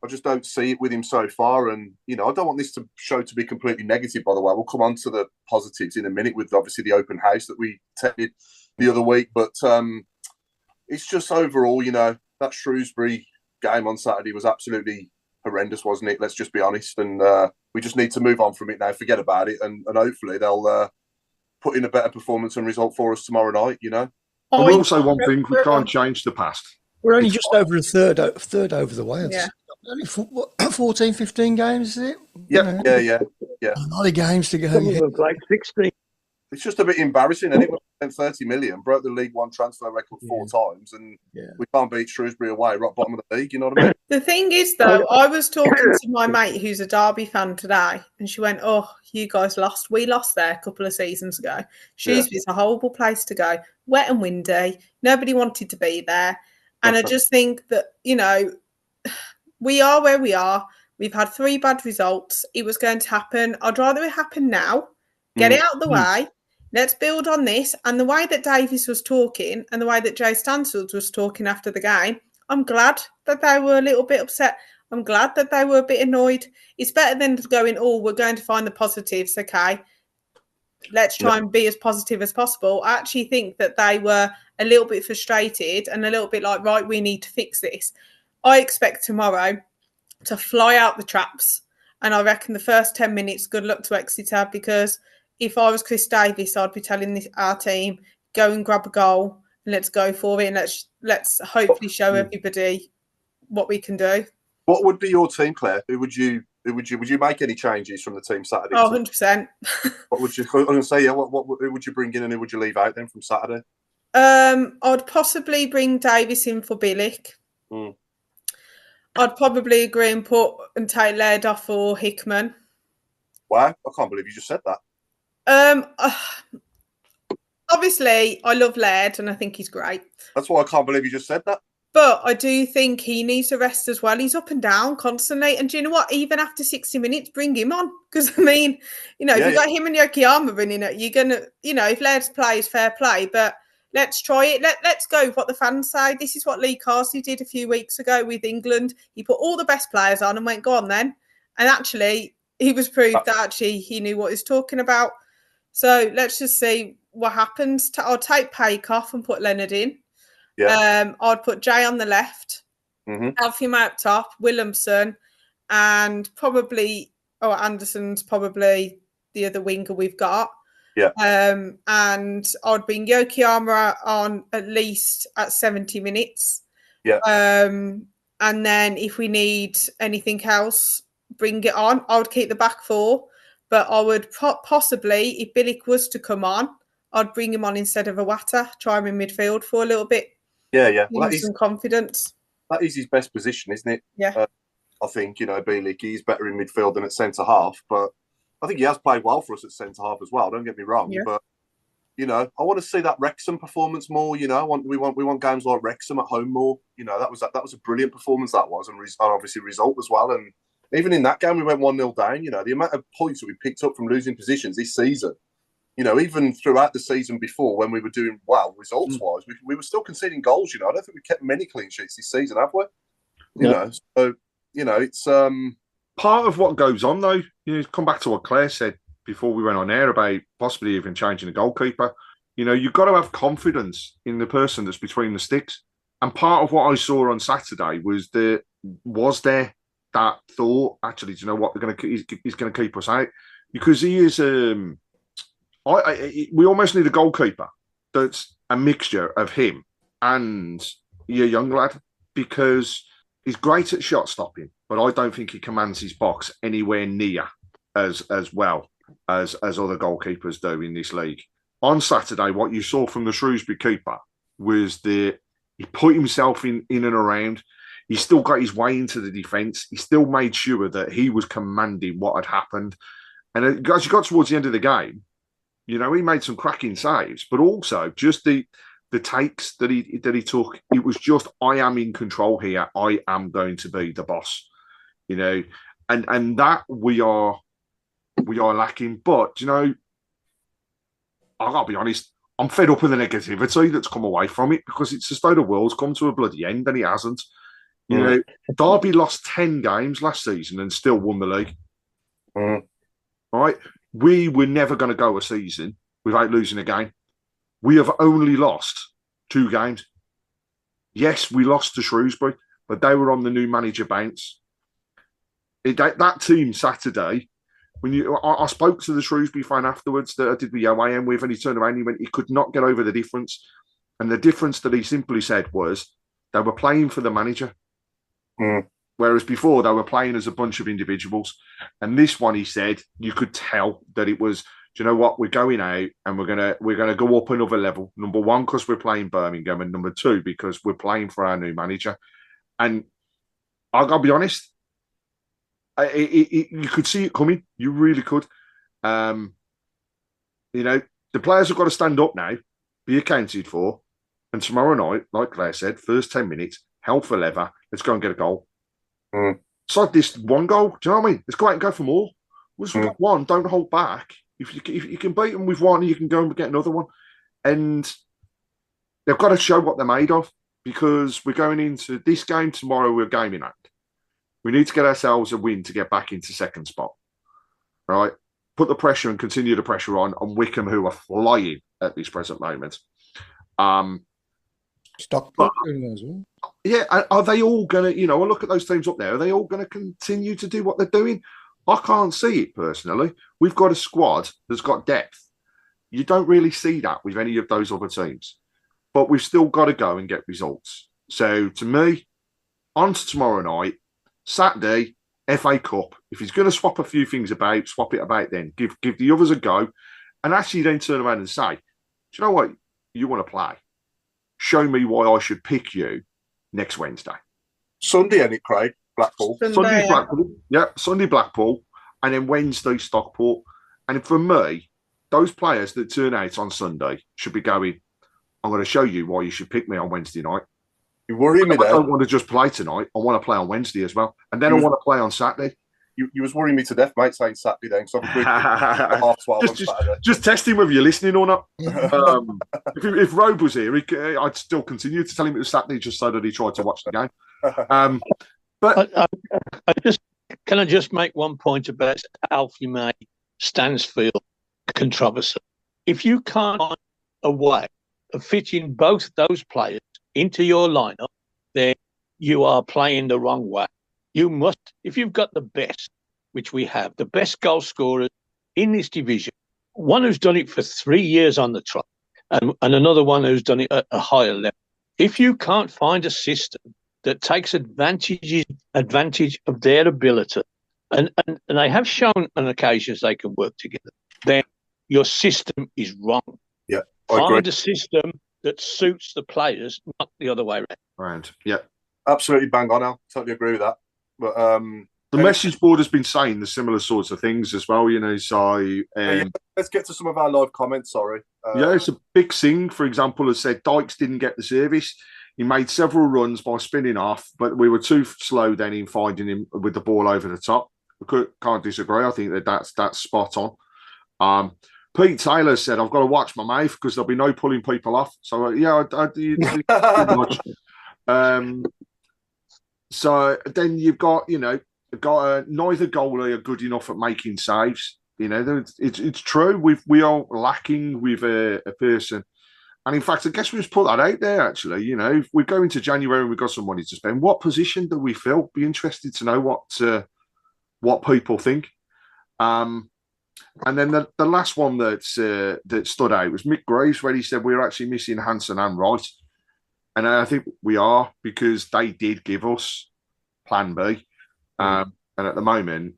I just don't see it with him so far. And, you know, I don't want this show to be completely negative, by the way. We'll come on to the positives in a minute with, obviously, the open house that we attended the other week. But it's just overall, you know, that Shrewsbury game on Saturday was absolutely horrendous, wasn't it? Let's just be honest. And we just need to move on from it now, forget about it, and hopefully they'll put in a better performance and result for us tomorrow night, you know? And also one thing, we can't change the past. We're only just over a third over the way. Yeah. Only 14, 15 games, is it? Yeah. A lot of games to go. Like 16. It's just a bit embarrassing, and it was 30 million, broke the League One transfer record 4 times, and we can't beat Shrewsbury away, rock bottom of the league, you know what I mean? The thing is, though, I was talking to my mate who's a Derby fan today, and she went, oh, you guys lost. We lost there a couple of seasons ago. Shrewsbury's a horrible place to go. Wet and windy. Nobody wanted to be there. And I just think that, you know, we are where we are. We've had 3 bad results. It was going to happen. I'd rather it happen now Get it out of the way. Let's build on this. And the way that Davies was talking and the way that Jay Stansfield was talking after the game, I'm glad that they were a little bit upset. I'm glad that they were a bit annoyed. It's better than going, oh, we're going to find the positives, okay? Let's try and be as positive as possible. I actually think that they were a little bit frustrated and a little bit like, right, we need to fix this. I expect tomorrow to fly out the traps. And I reckon the first 10 minutes, good luck to Exeter, because if I was Chris Davies, I'd be telling our team, go and grab a goal and let's go for it. And let's hopefully show everybody what we can do. What would be your team, Claire? Would you make any changes from the team Saturday? Oh, 100%. What would you? I'm going to say, yeah. Who would you bring in and who would you leave out then from Saturday? I'd possibly bring Davies in for Bilic. I'd probably agree and take Laird off for Hickman. Wow, I can't believe you just said that. Obviously, I love Laird and I think he's great. That's why I can't believe you just said that. But I do think he needs a rest as well. He's up and down constantly. And do you know what? Even after 60 minutes, bring him on. Because, I mean, if you've got him and Yokoyama running it, you're going to, if Laird's play is fair play. But let's try it. Let's go with what the fans say. This is what Lee Carsley did a few weeks ago with England. He put all the best players on and went, go on then. And actually, he was proved that actually he knew what he was talking about. So let's just see what happens. I'll take Paik off and put Leonard in. Yeah. I'd put Jay on the left, Alfie May up top, Williamson, and probably Anderson's probably the other winger we've got. Yeah. And I'd bring Yokoyama on at least at 70 minutes. Yeah. And then if we need anything else, bring it on. I would keep the back four, but I would possibly, if Bilic was to come on, I'd bring him on instead of Watton, try him in midfield for a little bit. Yeah. Well, that is some confidence. That is his best position, isn't it? Yeah. I think, Bilic, he's better in midfield than at centre half, but I think he has played well for us at centre half as well. Don't get me wrong, but I want to see that Wrexham performance more. We want games like Wrexham at home more. That was a brilliant performance that was, and obviously result as well. And even in that game, we went 1-0 down. The amount of points that we picked up from losing positions this season. Even throughout the season before, when we were doing well results-wise, we were still conceding goals. I don't think we kept many clean sheets this season, have we? So it's part of what goes on though. Come back to what Claire said before we went on air about possibly even changing the goalkeeper. You've got to have confidence in the person that's between the sticks. And part of what I saw on Saturday was there that thought, actually, do you know what? He's going to keep us out because he is. We almost need a goalkeeper that's a mixture of him and your young lad, because he's great at shot stopping, but I don't think he commands his box anywhere near as well as other goalkeepers do in this league. On Saturday, what you saw from the Shrewsbury keeper was that he put himself in and around. He still got his way into the defence. He still made sure that he was commanding what had happened. And as you got towards the end of the game, he made some cracking saves, but also just the takes that he took. It was just, I am in control here. I am going to be the boss, and that we are lacking. But I gotta be honest, I'm fed up with the negativity that's come away from it, because it's as though the world's come to a bloody end, and it hasn't. Derby lost 10 games last season and still won the league. All right. We were never going to go a season without losing a game. We have only lost 2 games. Yes, we lost to Shrewsbury, but they were on the new manager bounce. That team Saturday, I spoke to the Shrewsbury fan afterwards that I did the OAM with, and he turned around and he went, he could not get over the difference. And the difference that he simply said was they were playing for the manager. Whereas before they were playing as a bunch of individuals. And this one, he said, you could tell that it was, do you know what? We're going out and we're gonna go up another level. Number one, because we're playing Birmingham, and number two, because we're playing for our new manager. And I gotta be honest, you could see it coming. You really could. The players have got to stand up now, be accounted for. And tomorrow night, like Claire said, first 10 minutes, hell for leather. Let's go and get a goal. It's like this one goal. Do you know what I mean? Let's go out and go for more. Once we've got one, don't hold back. If you can beat them with one, you can go and get another one. And they've got to show what they're made of, because we're going into this game tomorrow. We're game in hand. We need to get ourselves a win to get back into second spot, right? Put the pressure and continue the pressure on Wickham, who are flying at this present moment. Stockport doing as well. Yeah, are they all going to, I look at those teams up there, are they all going to continue to do what they're doing? I can't see it personally. We've got a squad that's got depth. You don't really see that with any of those other teams. But we've still got to go and get results. So to me, on to tomorrow night, Saturday, FA Cup. If he's going to swap a few things about, swap it about then. Give the others a go. And actually then turn around and say, do you know what? You want to play? Show me why I should pick you next Wednesday. Sunday, ain't it, Craig? Blackpool. Sunday, Blackpool. Yeah, Sunday, Blackpool. And then Wednesday, Stockport. And for me, those players that turn out on Sunday should be going, I'm going to show you why you should pick me on Wednesday night. You worry me there. I don't want to just play tonight. I want to play on Wednesday as well. And then I want to play on Saturday. You was worrying me to death, mate, saying Saturday then. So half 12 on Saturday. Just testing whether you're listening or not. If Robe was here, I'd still continue to tell him it was Saturday just so that he tried to watch the game. But can I just make one point about Alfie May Stansfield controversy? If you can't find a way of fitting both those players into your lineup, then you are playing the wrong way. You must, if you've got the best, which we have, the best goal scorers in this division, one who's done it for 3 years on the trot, and another one who's done it at a higher level. If you can't find a system that takes advantage of their ability, and they have shown on occasions they can work together, then your system is wrong. Yeah, find a system that suits the players, not the other way around. Yeah, absolutely bang on. Al, totally agree with that. But the message board has been saying the similar sorts of things as well. So let's get to some of our live comments. Sorry. It's a big thing. For example, has said Dykes didn't get the service. He made several runs by spinning off, but we were too slow then in finding him with the ball over the top. Can't disagree. I think that's spot on. Pete Taylor said, I've got to watch my mouth because there'll be no pulling people off. So, I do much. So then you've got, neither goalie are good enough at making saves. It's true. We are lacking with a person. And in fact, I guess we just put that out there, actually. If we go into January and we've got some money to spend, what position do we fill? Be interested to know what people think. And then the last one that stood out was Mick Graves, where he said we're actually missing Hansen and Wright. And I think we are, because they did give us plan B. And at the moment,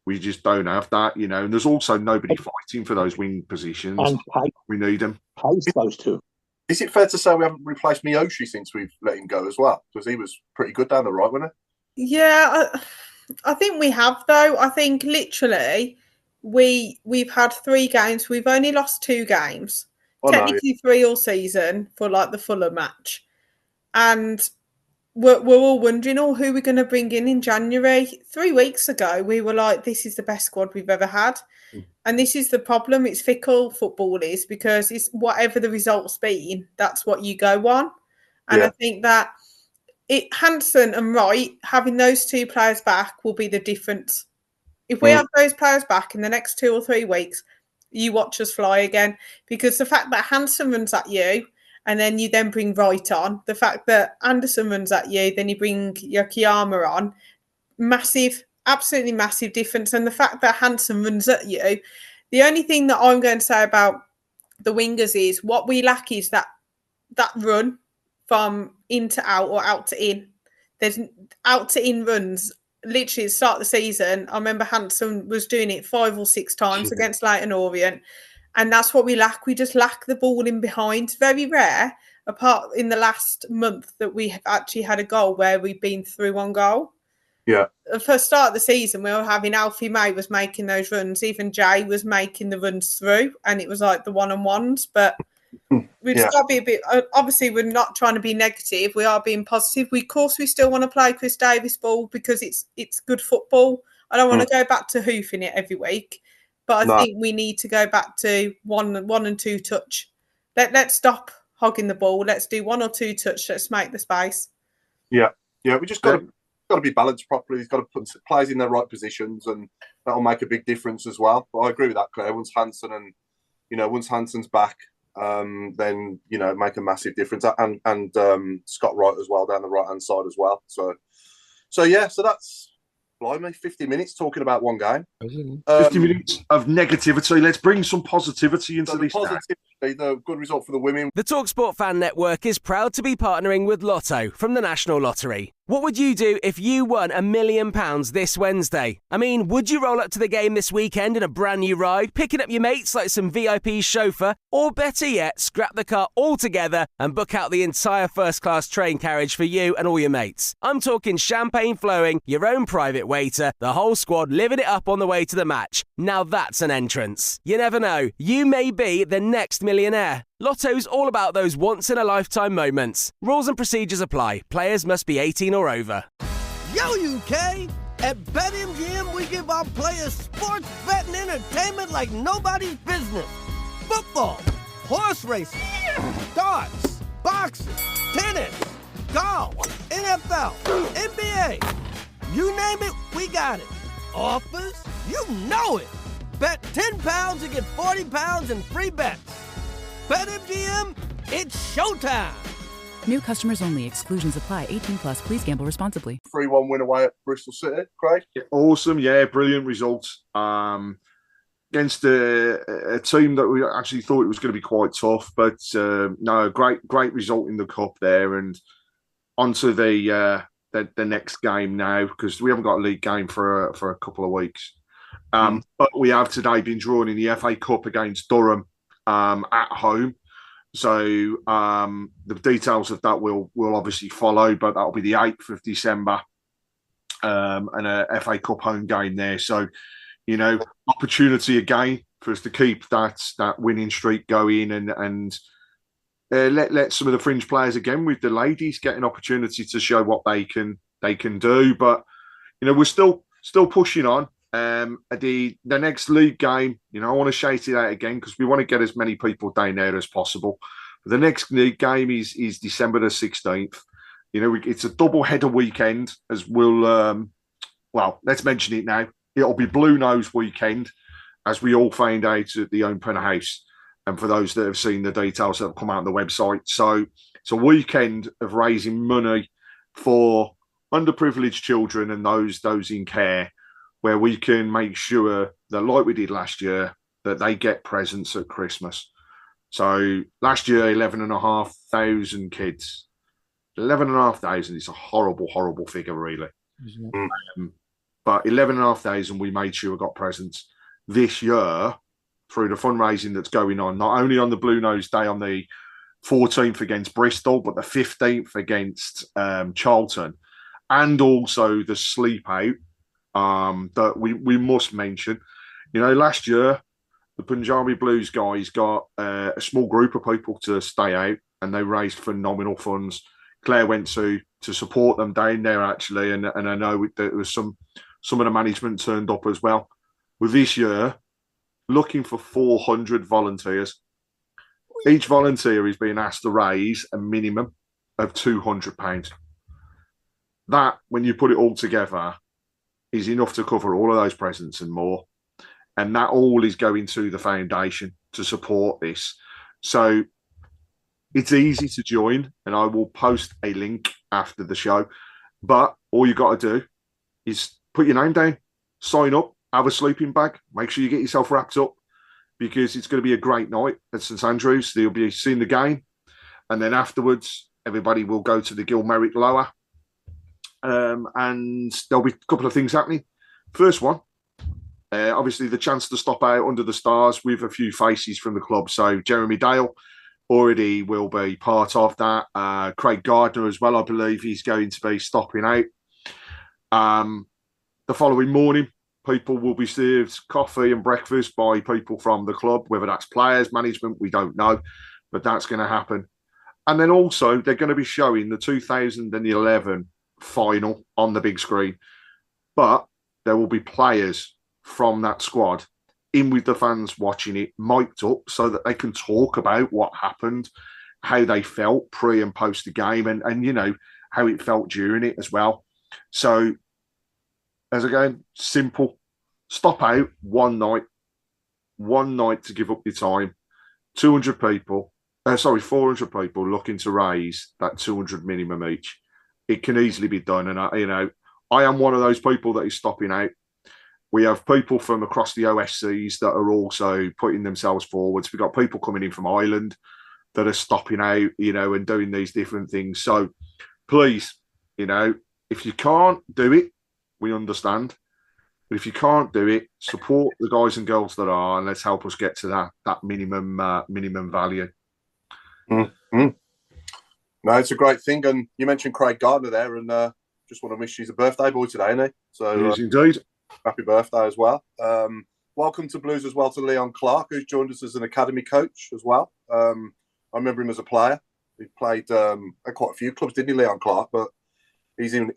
we just don't have that, And there's also nobody fighting for those wing positions. We need them. Those two. Is it fair to say we haven't replaced Miyoshi since we've let him go as well? Because he was pretty good down the right, wasn't he? Yeah, I think we have, though. I think literally we've had 3 games. We've only lost 2 games. Technically 3 all season for the Fulham match. And we're all wondering, who we're going to bring in January. 3 weeks ago, we were like, this is the best squad we've ever had. And this is the problem. It's fickle, football is, because it's whatever the result's been, that's what you go on. And I think that Hansen and Wright, having those 2 players back will be the difference. If we have those players back in the next 2 or 3 weeks, you watch us fly again. Because the fact that Hansen runs at you, and then you then bring Wright on, the fact that Anderson runs at you, then you bring Yokoyama on, massive, absolutely massive difference. And the fact that Hansen runs at you, the only thing that I'm going to say about the wingers is what we lack is that run from in to out or out to in. There's out to in runs. Literally, at the start of the season, I remember Hansen was doing it 5 or 6 times against Leyton Orient. And that's what we lack. We just lack the ball in behind. Very rare, apart in the last month, that we have actually had a goal where we've been through on goal. Yeah. For the start of the season, we were having Alfie May was making those runs. Even Jay was making the runs through. And it was like the one-on-ones. But we've just got to be a bit... Obviously, we're not trying to be negative. We are being positive. Of course, we still want to play Chris Davis ball because it's good football. I don't want to go back to hoofing it every week. But I think we need to go back to one and two touch. Let's stop hogging the ball. Let's do 1 or 2 touch. Let's make the space. Yeah. We just got to be balanced properly. He's got to put players in their right positions, and that'll make a big difference as well. But I agree with that, Claire. Once Hansen's back, then make a massive difference, and Scott Wright as well down the right hand side as well. So that's blimey, 50 minutes talking about one game. 50 minutes of negativity. Let's bring some positivity into this. The good result for the women. The TalkSport Fan Network is proud to be partnering with Lotto from the National Lottery. What would you do if you won £1 million this Wednesday? I mean, would you roll up to the game this weekend in a brand new ride, picking up your mates like some VIP chauffeur? Or better yet, scrap the car altogether and book out the entire first-class train carriage for you and all your mates? I'm talking champagne flowing, your own private waiter, the whole squad living it up on the way to the match. Now that's an entrance. You never know, you may be the next millionaire. Lotto's all about those once-in-a-lifetime moments. Rules and procedures apply. Players must be 18 or over. Yo, UK! At BetMGM, we give our players sports betting entertainment like nobody's business. Football, horse racing, darts, boxing, tennis, golf, NFL, NBA. You name it, we got it. Offers? You know it. Bet £10 and get £40 in free bets. BetMGM, it's showtime. New customers only. Exclusions apply. 18 plus. Please gamble responsibly. 3-1 win away at Bristol City. Craig? Yeah, awesome. Yeah, brilliant results. Against a team that we actually thought it was going to be quite tough. But no, great result in the cup there. And onto the next game now, because we haven't got a league game for a couple of weeks. But we have today been drawn in the FA Cup against Durham at home. So the details of that will obviously follow, but that'll be the 8th of December and a FA Cup home game there. So, opportunity again for us to keep that winning streak going and let some of the fringe players again with the ladies get an opportunity to show what they can do. But, we're still pushing on. The next league game, I want to shout it out again because we want to get as many people down there as possible. The next league game is December the 16th. It's a double header weekend as we'll, let's mention it now. It'll be Blue Nose weekend, as we all found out at the open house. And for those that have seen the details that have come out on the website. So it's a weekend of raising money for underprivileged children and those in care, where we can make sure that, like we did last year, that they get presents at Christmas. So last year, 11,500 kids. 11,500 is a horrible, horrible figure, really. But 11,500, we made sure we got presents. This year, through the fundraising that's going on, not only on the Blue Nose Day on the 14th against Bristol, but the 15th against Charlton, and also the sleep out, that we must mention. Last year, the Punjabi Blues guys got a small group of people to stay out, and they raised phenomenal funds. Claire went to support them down there, actually, and I know there was some of the management turned up as well. With this year, looking for 400 volunteers. Each volunteer is being asked to raise a minimum of £200. That, when you put it all together, is enough to cover all of those presents and more. And that all is going to the foundation to support this. So it's easy to join, and I will post a link after the show. But all you got to do is put your name down, sign up, have a sleeping bag, make sure you get yourself wrapped up, because it's going to be a great night at St Andrews. They'll be seeing the game. And then afterwards, everybody will go to the Gil Merrick Lower. And there'll be a couple of things happening. First one, obviously the chance to stop out under the stars with a few faces from the club. So Jeremy Dale already will be part of that. Craig Gardner as well, I believe he's going to be stopping out. The following morning, people will be served coffee and breakfast by people from the club, whether that's players, management, we don't know, but that's going to happen. And then also they're going to be showing the 2011 final on the big screen, but there will be players from that squad in with the fans watching it, mic'd up, so that they can talk about what happened, how they felt pre and post the game, and you know, how it felt during it as well. So, as again, simple. Stop out one night to give up your time. 400 people looking to raise that 200 minimum each. It can easily be done. And I am one of those people that is stopping out. We have people from across the OSCs that are also putting themselves forwards. We've got people coming in from Ireland that are stopping out, and doing these different things. So please, if you can't do it, we understand. But if you can't do it, support the guys and girls that are, and let's help us get to that minimum value. Mm-hmm. No, it's a great thing. And you mentioned Craig Gardner there, and just want to wish he's a birthday boy today, isn't he? So yes, indeed. Happy birthday as well. Welcome to Blues as well to Leon Clark, who's joined us as an academy coach as well. I remember him as a player. He played at quite a few clubs, didn't he, Leon Clark? But he's in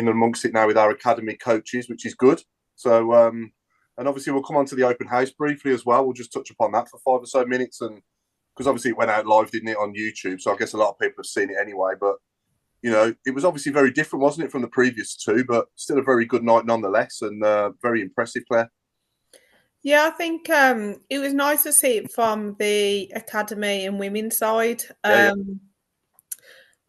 amongst it now with our academy coaches, which is good. So, and obviously we'll come on to the open house briefly as well. We'll just touch upon that for 5 or so minutes, and because obviously it went out live, didn't it, on YouTube? So I guess a lot of people have seen it anyway. But it was obviously very different, wasn't it, from the previous two? But still a very good night nonetheless, and very impressive, Claire. Yeah, I think it was nice to see it from the academy and women's side. I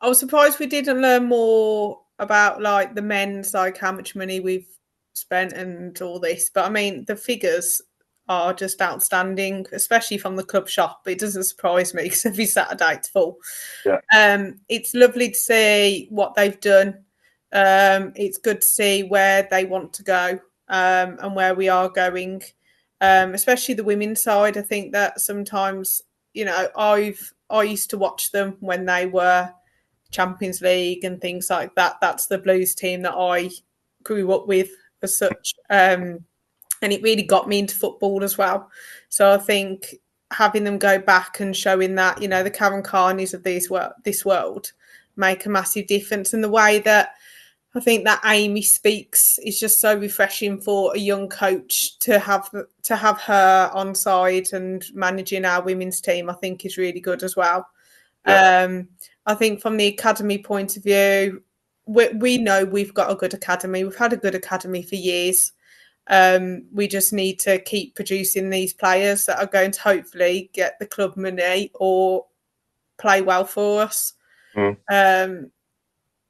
was surprised we didn't learn more about like the men's, like how much money we've spent and all this. But I mean, the figures are just outstanding, especially from the club shop. It doesn't surprise me because every Saturday it's full. Yeah. It's lovely to see what they've done. It's good to see where they want to go and where we are going. Especially the women's side. I think that sometimes, I used to watch them when they were Champions League and things like that. That's the Blues team that I grew up with as such. And it really got me into football as well. So I think having them go back and showing that, the Karen Carneys of this world make a massive difference. And the way that I think that Amy speaks is just so refreshing for a young coach to have her on side and managing our women's team. I think is really good as well. Yeah. I think from the academy point of view, we know we've got a good academy. We've had a good academy for years. We just need to keep producing these players that are going to hopefully get the club money or play well for us.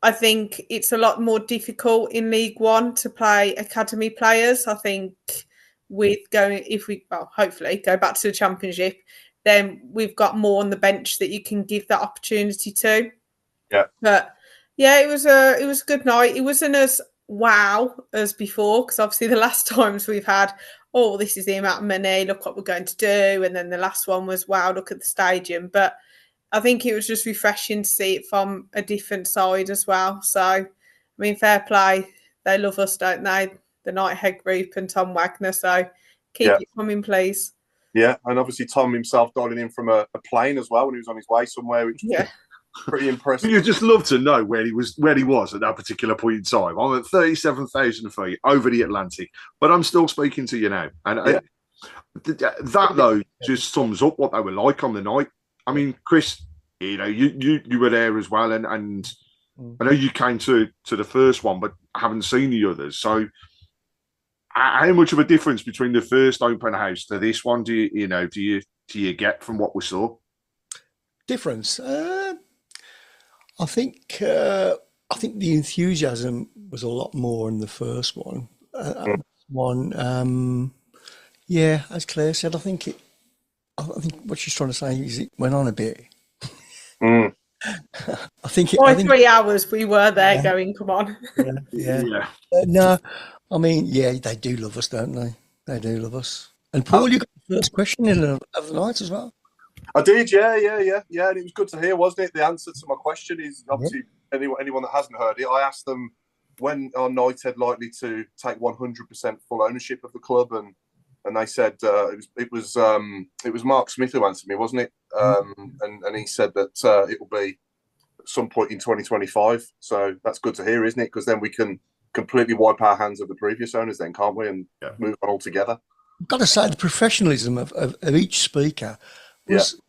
I think it's a lot more difficult in League One to play academy players. I think if we hopefully go back to the Championship, then we've got more on the bench that you can give that opportunity to. Yeah. But yeah, it was a good night. It wasn't as wow as before, because obviously the last times we've had, this is the amount of money, look what we're going to do. And then the last one was, wow, look at the stadium. But I think it was just refreshing to see it from a different side as well. So, I mean, fair play. They love us, don't they? The Nighthead Group and Tom Wagner. So keep it coming, please. Yeah, and obviously Tom himself dialing in from a plane as well when he was on his way somewhere, which was pretty impressive. You'd just love to know where he was at that particular point in time. I'm at 37,000 feet over the Atlantic, but I'm still speaking to you now. And that, though, just sums up what they were like on the night. I mean, Chris, you were there as well, and I know you came to the first one, but haven't seen the others. So, how much of a difference between the first open house to this one do you get from what we saw? Difference, I think the enthusiasm was a lot more in the first one. As Claire said, I think what she's trying to say is it went on a bit. I think 3 hours we were there going, come on. Yeah. No, I mean, they do love us, don't they? They do love us. And Paul, you got the first question of the night as well. I did, yeah. And it was good to hear, wasn't it? The answer to my question is obviously anyone that hasn't heard it. I asked them when are Nighthead likely to take 100% full ownership of the club, and they said it was Mark Smith who answered me, wasn't it? And he said that it will be at some point in 2025. So that's good to hear, isn't it? Because then we can completely wipe our hands of the previous owners, then, can't we? And move on altogether. I've got to say, the professionalism of each speaker was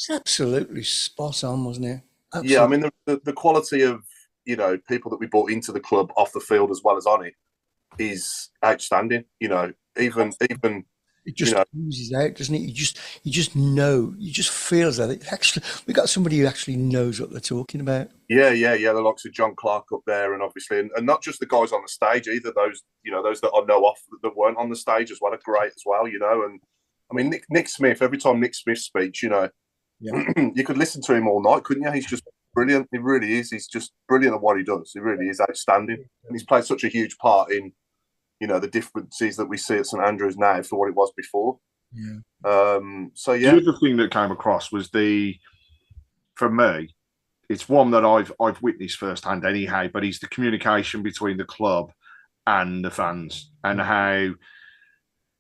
absolutely spot on, wasn't it? Absolutely. Yeah, I mean, the quality of, people that we brought into the club off the field as well as on it is outstanding. Even it just oozes out, doesn't it? You just know, you just feels that it actually, we got somebody who actually knows what they're talking about. Yeah. The likes of John Clark up there, and obviously, and not just the guys on the stage either. Those that I know off that weren't on the stage as well are great as well. And I mean, Nick Smith. Every time Nick Smith speaks, you could listen to him all night, couldn't you? He's just brilliant. He really is. He's just brilliant at what he does. He really is outstanding, and he's played such a huge part in, the differences that we see at St Andrews now for what it was before. Yeah. The other thing that came across was for me, it's one that I've witnessed firsthand anyhow, but it's the communication between the club and the fans, and how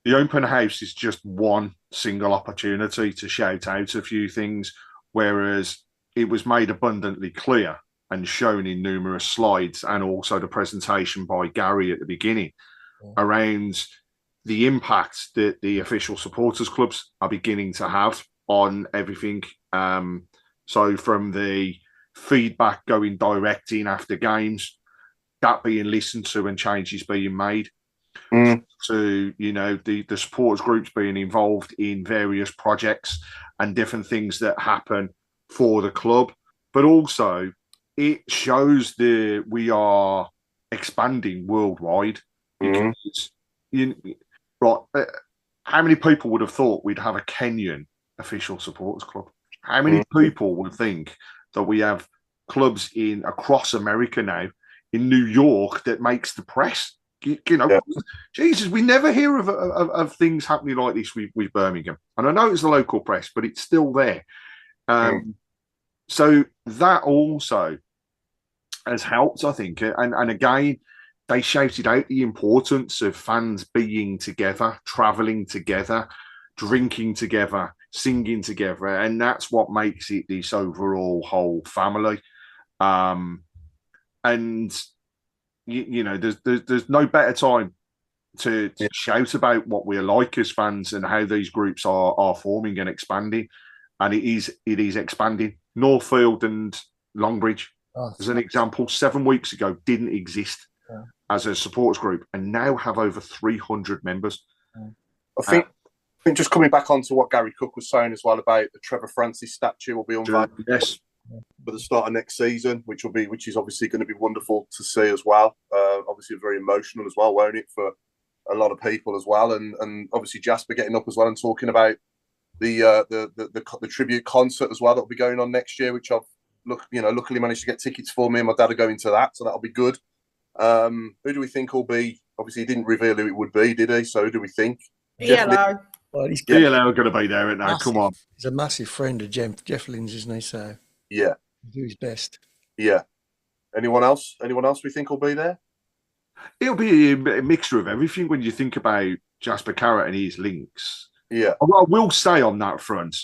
the open house is just one single opportunity to shout out a few things, whereas it was made abundantly clear and shown in numerous slides, and also the presentation by Gary at the beginning around the impact that the official supporters clubs are beginning to have on everything. So from the feedback going direct in after games, that being listened to and changes being made, to the supporters groups being involved in various projects and different things that happen for the club, but also it shows that we are expanding worldwide. Because how many people would have thought we'd have a Kenyan official supporters club? How many people would think that we have clubs across America now, in New York, that makes the press? Jesus, we never hear of things happening like this with Birmingham. And I know it's the local press, but it's still there. So that also has helped, I think. And again, they shouted out the importance of fans being together, travelling together, drinking together, singing together. And that's what makes it this overall whole family. And, there's no better time to shout about what we're like as fans and how these groups are forming and expanding. And it is expanding. Northfield and Longbridge, as an example, 7 weeks ago didn't exist as a supporters group, and now have over 300 members. I think just coming back onto what Gary Cook was saying as well about the Trevor Francis statue will be unveiled for the start of next season, which is obviously going to be wonderful to see as well. Obviously very emotional as well, won't it, for a lot of people as well, and obviously Jasper getting up as well and talking about the tribute concert as well that'll be going on next year, which I've luckily managed to get tickets for. Me and my dad are going to that, so that'll be good. Who do we think will be? Obviously, he didn't reveal who it would be, did he? So who do we think? ELO. Well, he's ELO are going to be there at now. Come on. He's a massive friend of Jeff Lynn's, isn't he? So yeah, he'll do his best. Yeah. Anyone else? Anyone else we think will be there? It'll be a mixture of everything when you think about Jasper Carrott and his links. Yeah. I will say on that front,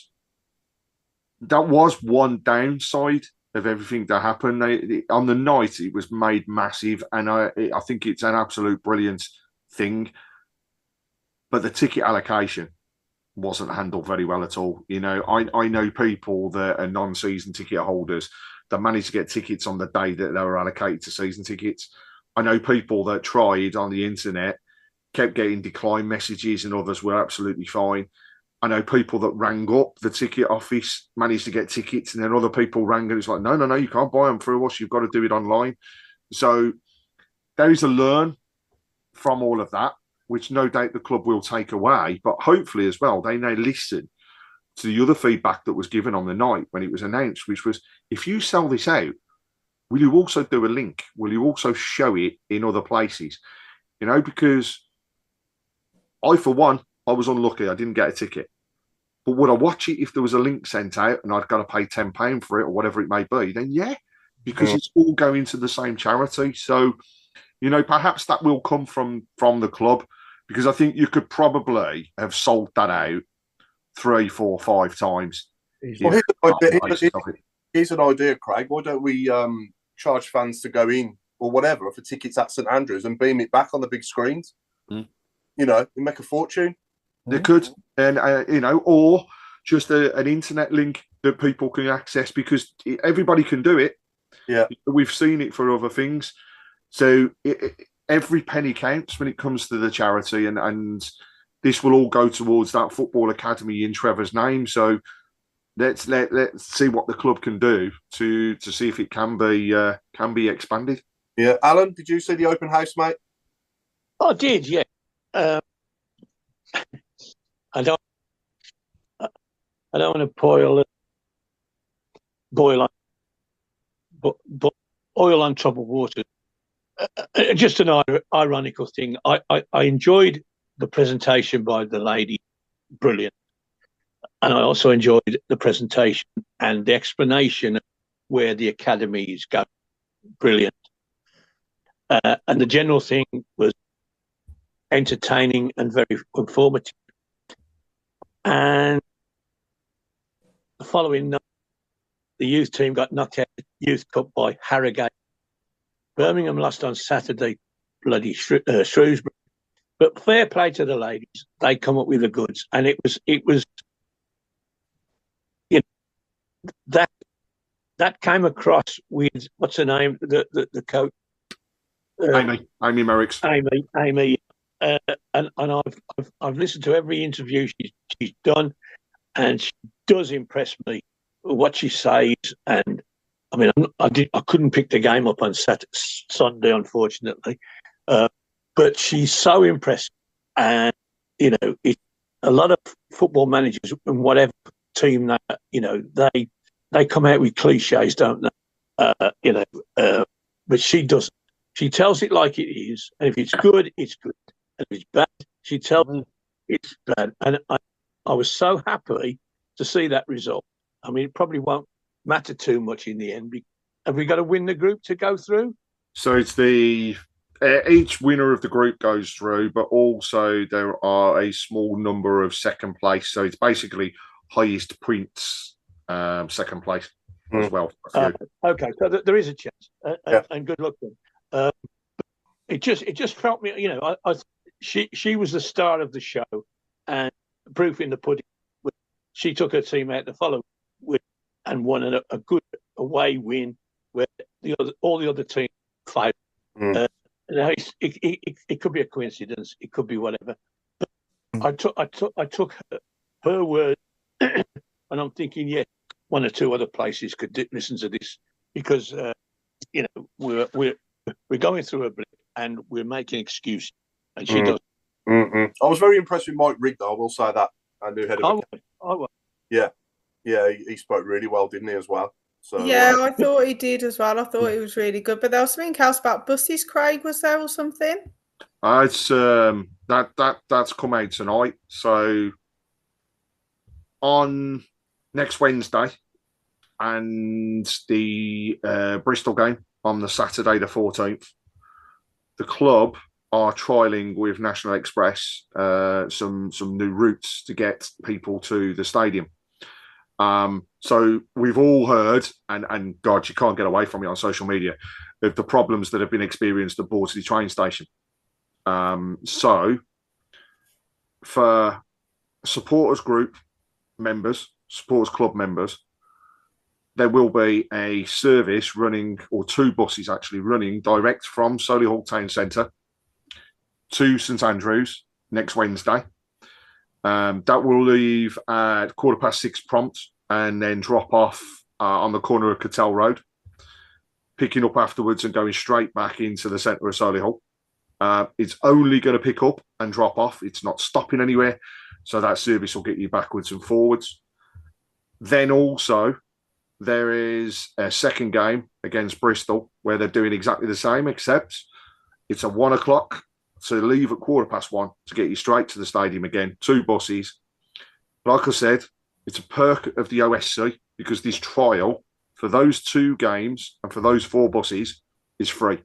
that was one downside of everything that happened. On the night, it was made massive, and I think it's an absolute brilliant thing. But the ticket allocation wasn't handled very well at all. I know people that are non-season ticket holders that managed to get tickets on the day that they were allocated to season tickets. I know people that tried on the internet, kept getting decline messages, and others were absolutely fine. I know people that rang up the ticket office, managed to get tickets, and then other people rang and it's like, no, you can't buy them through us. You've got to do it online. So there is a learn from all of that, which no doubt the club will take away. But hopefully as well, they now listen to the other feedback that was given on the night when it was announced, which was, if you sell this out, will you also do a link? Will you also show it in other places? Because I, for one, I was unlucky. I didn't get a ticket. But would I watch it if there was a link sent out and I'd got to pay £10 for it or whatever it may be? Then yeah, because it's all going to the same charity. So, perhaps that will come from the club, because I think you could probably have sold that out 3, 4, 5 times. Well, here's an idea, Craig. Why don't we charge fans to go in or whatever for tickets at St Andrews and beam it back on the big screens? You make a fortune. They could, and or just an internet link that people can access, because everybody can do it. Yeah, we've seen it for other things. So every penny counts when it comes to the charity, and this will all go towards that football academy in Trevor's name. So let's see what the club can do to see if it can be expanded. Yeah, Alan, did you see the open house, mate? I did, yeah. I don't want to boil oil on troubled water. Just an ironical thing. I enjoyed the presentation by the lady, brilliant, and I also enjoyed the presentation and the explanation of where the academy is going, brilliant. And the general thing was entertaining and very informative. And the following night, the youth team got knocked out of the Youth Cup by Harrogate. Birmingham lost on Saturday, bloody Shrewsbury. But fair play to the ladies; they come up with the goods, and it was, that came across with what's her name, the coach, Amy Merricks. Amy, and I've listened to every interview she's done, and she does impress me what she says. And I mean, I couldn't pick the game up on Sunday, unfortunately, but she's so impressive. And a lot of football managers and whatever team they come out with cliches, don't they? But she doesn't. She tells it like it is, and if it's good, it's good, and if it's bad, she tells me it's bad. And I was so happy to see that result. I mean, it probably won't matter too much in the end. Have we got to win the group to go through? So it's each winner of the group goes through, but also there are a small number of second place. So it's basically highest points, second place as well. Okay, so there is a chance, and good luck then. It just felt me, she was the star of the show, and proof in the pudding. She took her team out to follow and won a good away win where all the other teams failed. It could be a coincidence, it could be whatever. But I took her word, and I'm thinking, yeah, one or two other places could listen to this, because we're going through a blip and we're making excuses, and she does. I was very impressed with Mike Rigg, though. I will say that. Our new head of he spoke really well, didn't he, as well? So yeah, I thought he did as well. I thought he was really good. But there was something else about buses, Craig, was there, or something? It's that's come out tonight. So on next Wednesday and the Bristol game on the Saturday the 14th, the club are trialling with National Express some new routes to get people to the stadium. So we've all heard, and God, you can't get away from it on social media, of the problems that have been experienced at Borsley train station. So for supporters group members, supporters club members, there will be a service running, or two buses actually running direct from Solihull Town Centre to St Andrews next Wednesday. That will leave at 6:15 prompt and then drop off on the corner of Cattell Road, picking up afterwards and going straight back into the centre of Solihull. It's only going to pick up and drop off. It's not stopping anywhere. So that service will get you backwards and forwards. Then also, there is a second game against Bristol where they're doing exactly the same, except it's at 1 o'clock. So leave at 1:15 to get you straight to the stadium again. Two buses. Like I said, it's a perk of the OSC, because this trial for those two games and for those four buses is free.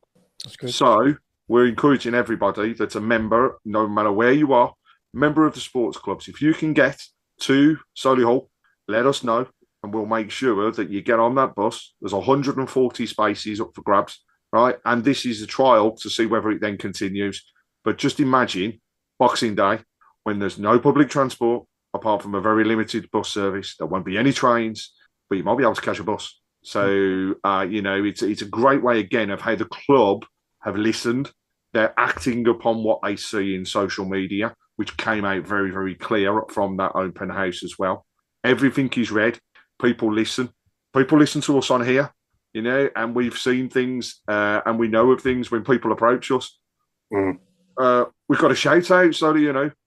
That's good. So we're encouraging everybody that's a member, no matter where you are, member of the sports clubs. If you can get to Solihull, let us know, and we'll make sure that you get on that bus. There's 140 spaces up for grabs, right? And this is a trial to see whether it then continues. But just imagine Boxing Day, when there's no public transport, apart from a very limited bus service. There won't be any trains, but you might be able to catch a bus. So, it's a great way, again, of how the club have listened. They're acting upon what they see in social media, which came out very, very clear from that open house as well. Everything is read. People listen. People listen to us on here, and we've seen things and we know of things when people approach us. We've got a shout out, so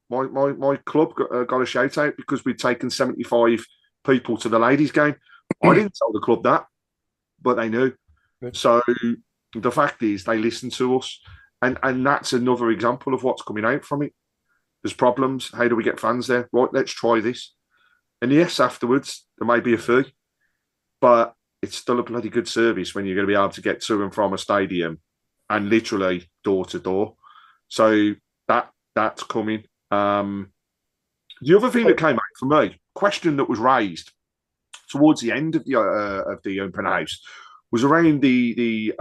my club got a shout out because we'd taken 75 people to the ladies' game. I didn't tell the club that, but they knew. Good. So the fact is, they listen to us, and that's another example of what's coming out from it. There's problems. How do we get fans there? Right, let's try this. And yes, afterwards there may be a fee, but it's still a bloody good service when you're going to be able to get to and from a stadium, and literally door to door. So that's coming. The other thing that came out for me, question that was raised towards the end of the open house, was around the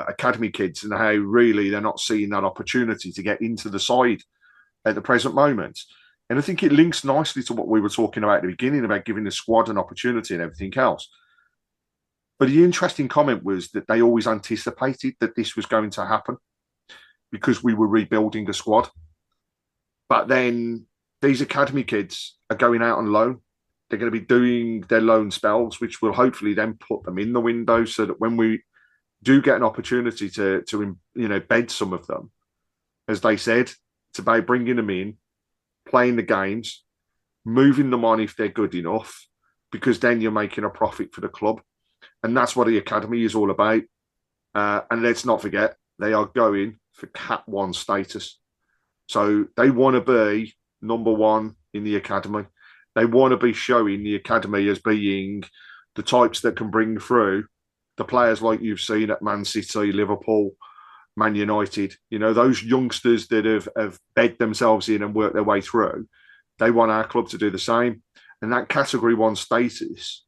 academy kids and how really they're not seeing that opportunity to get into the side at the present moment. And I think it links nicely to what we were talking about at the beginning about giving the squad an opportunity and everything else. But the interesting comment was that they always anticipated that this was going to happen because we were rebuilding the squad. But then these academy kids are going out on loan. They're going to be doing their loan spells, which will hopefully then put them in the window so that when we do get an opportunity to bed some of them, as they said, it's about bringing them in, playing the games, moving them on if they're good enough, because then you're making a profit for the club. And that's what the academy is all about. And let's not forget, they are going for Cat 1 status. So they want to be number one in the academy. They want to be showing the academy as being the types that can bring through the players like you've seen at Man City, Liverpool, Man United. Those youngsters that have bedded themselves in and worked their way through. They want our club to do the same. And that Category 1 status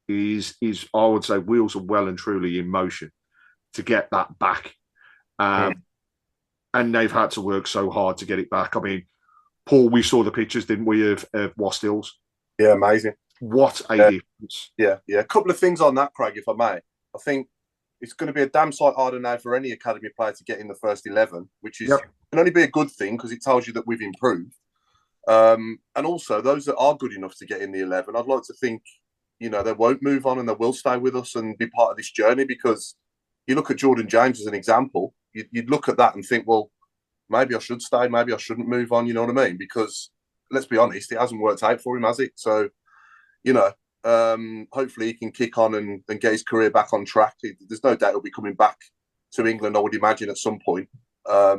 is I would say, wheels are well and truly in motion to get that back. And they've had to work so hard to get it back. I mean, Paul, we saw the pictures, didn't we, of Wast Hills? Yeah, amazing. What a difference. Yeah. A couple of things on that, Craig, if I may. I think it's going to be a damn sight harder now for any academy player to get in the first 11, which can only be a good thing because it tells you that we've improved. And also, those that are good enough to get in the 11, I'd like to think, they won't move on and they will stay with us and be part of this journey, because you look at Jordan James as an example, you'd look at that and think, well, maybe I should stay, maybe I shouldn't move on, you know what I mean? Because let's be honest, it hasn't worked out for him, has it? So, hopefully he can kick on and get his career back on track. There's no doubt he'll be coming back to England, I would imagine, at some point. But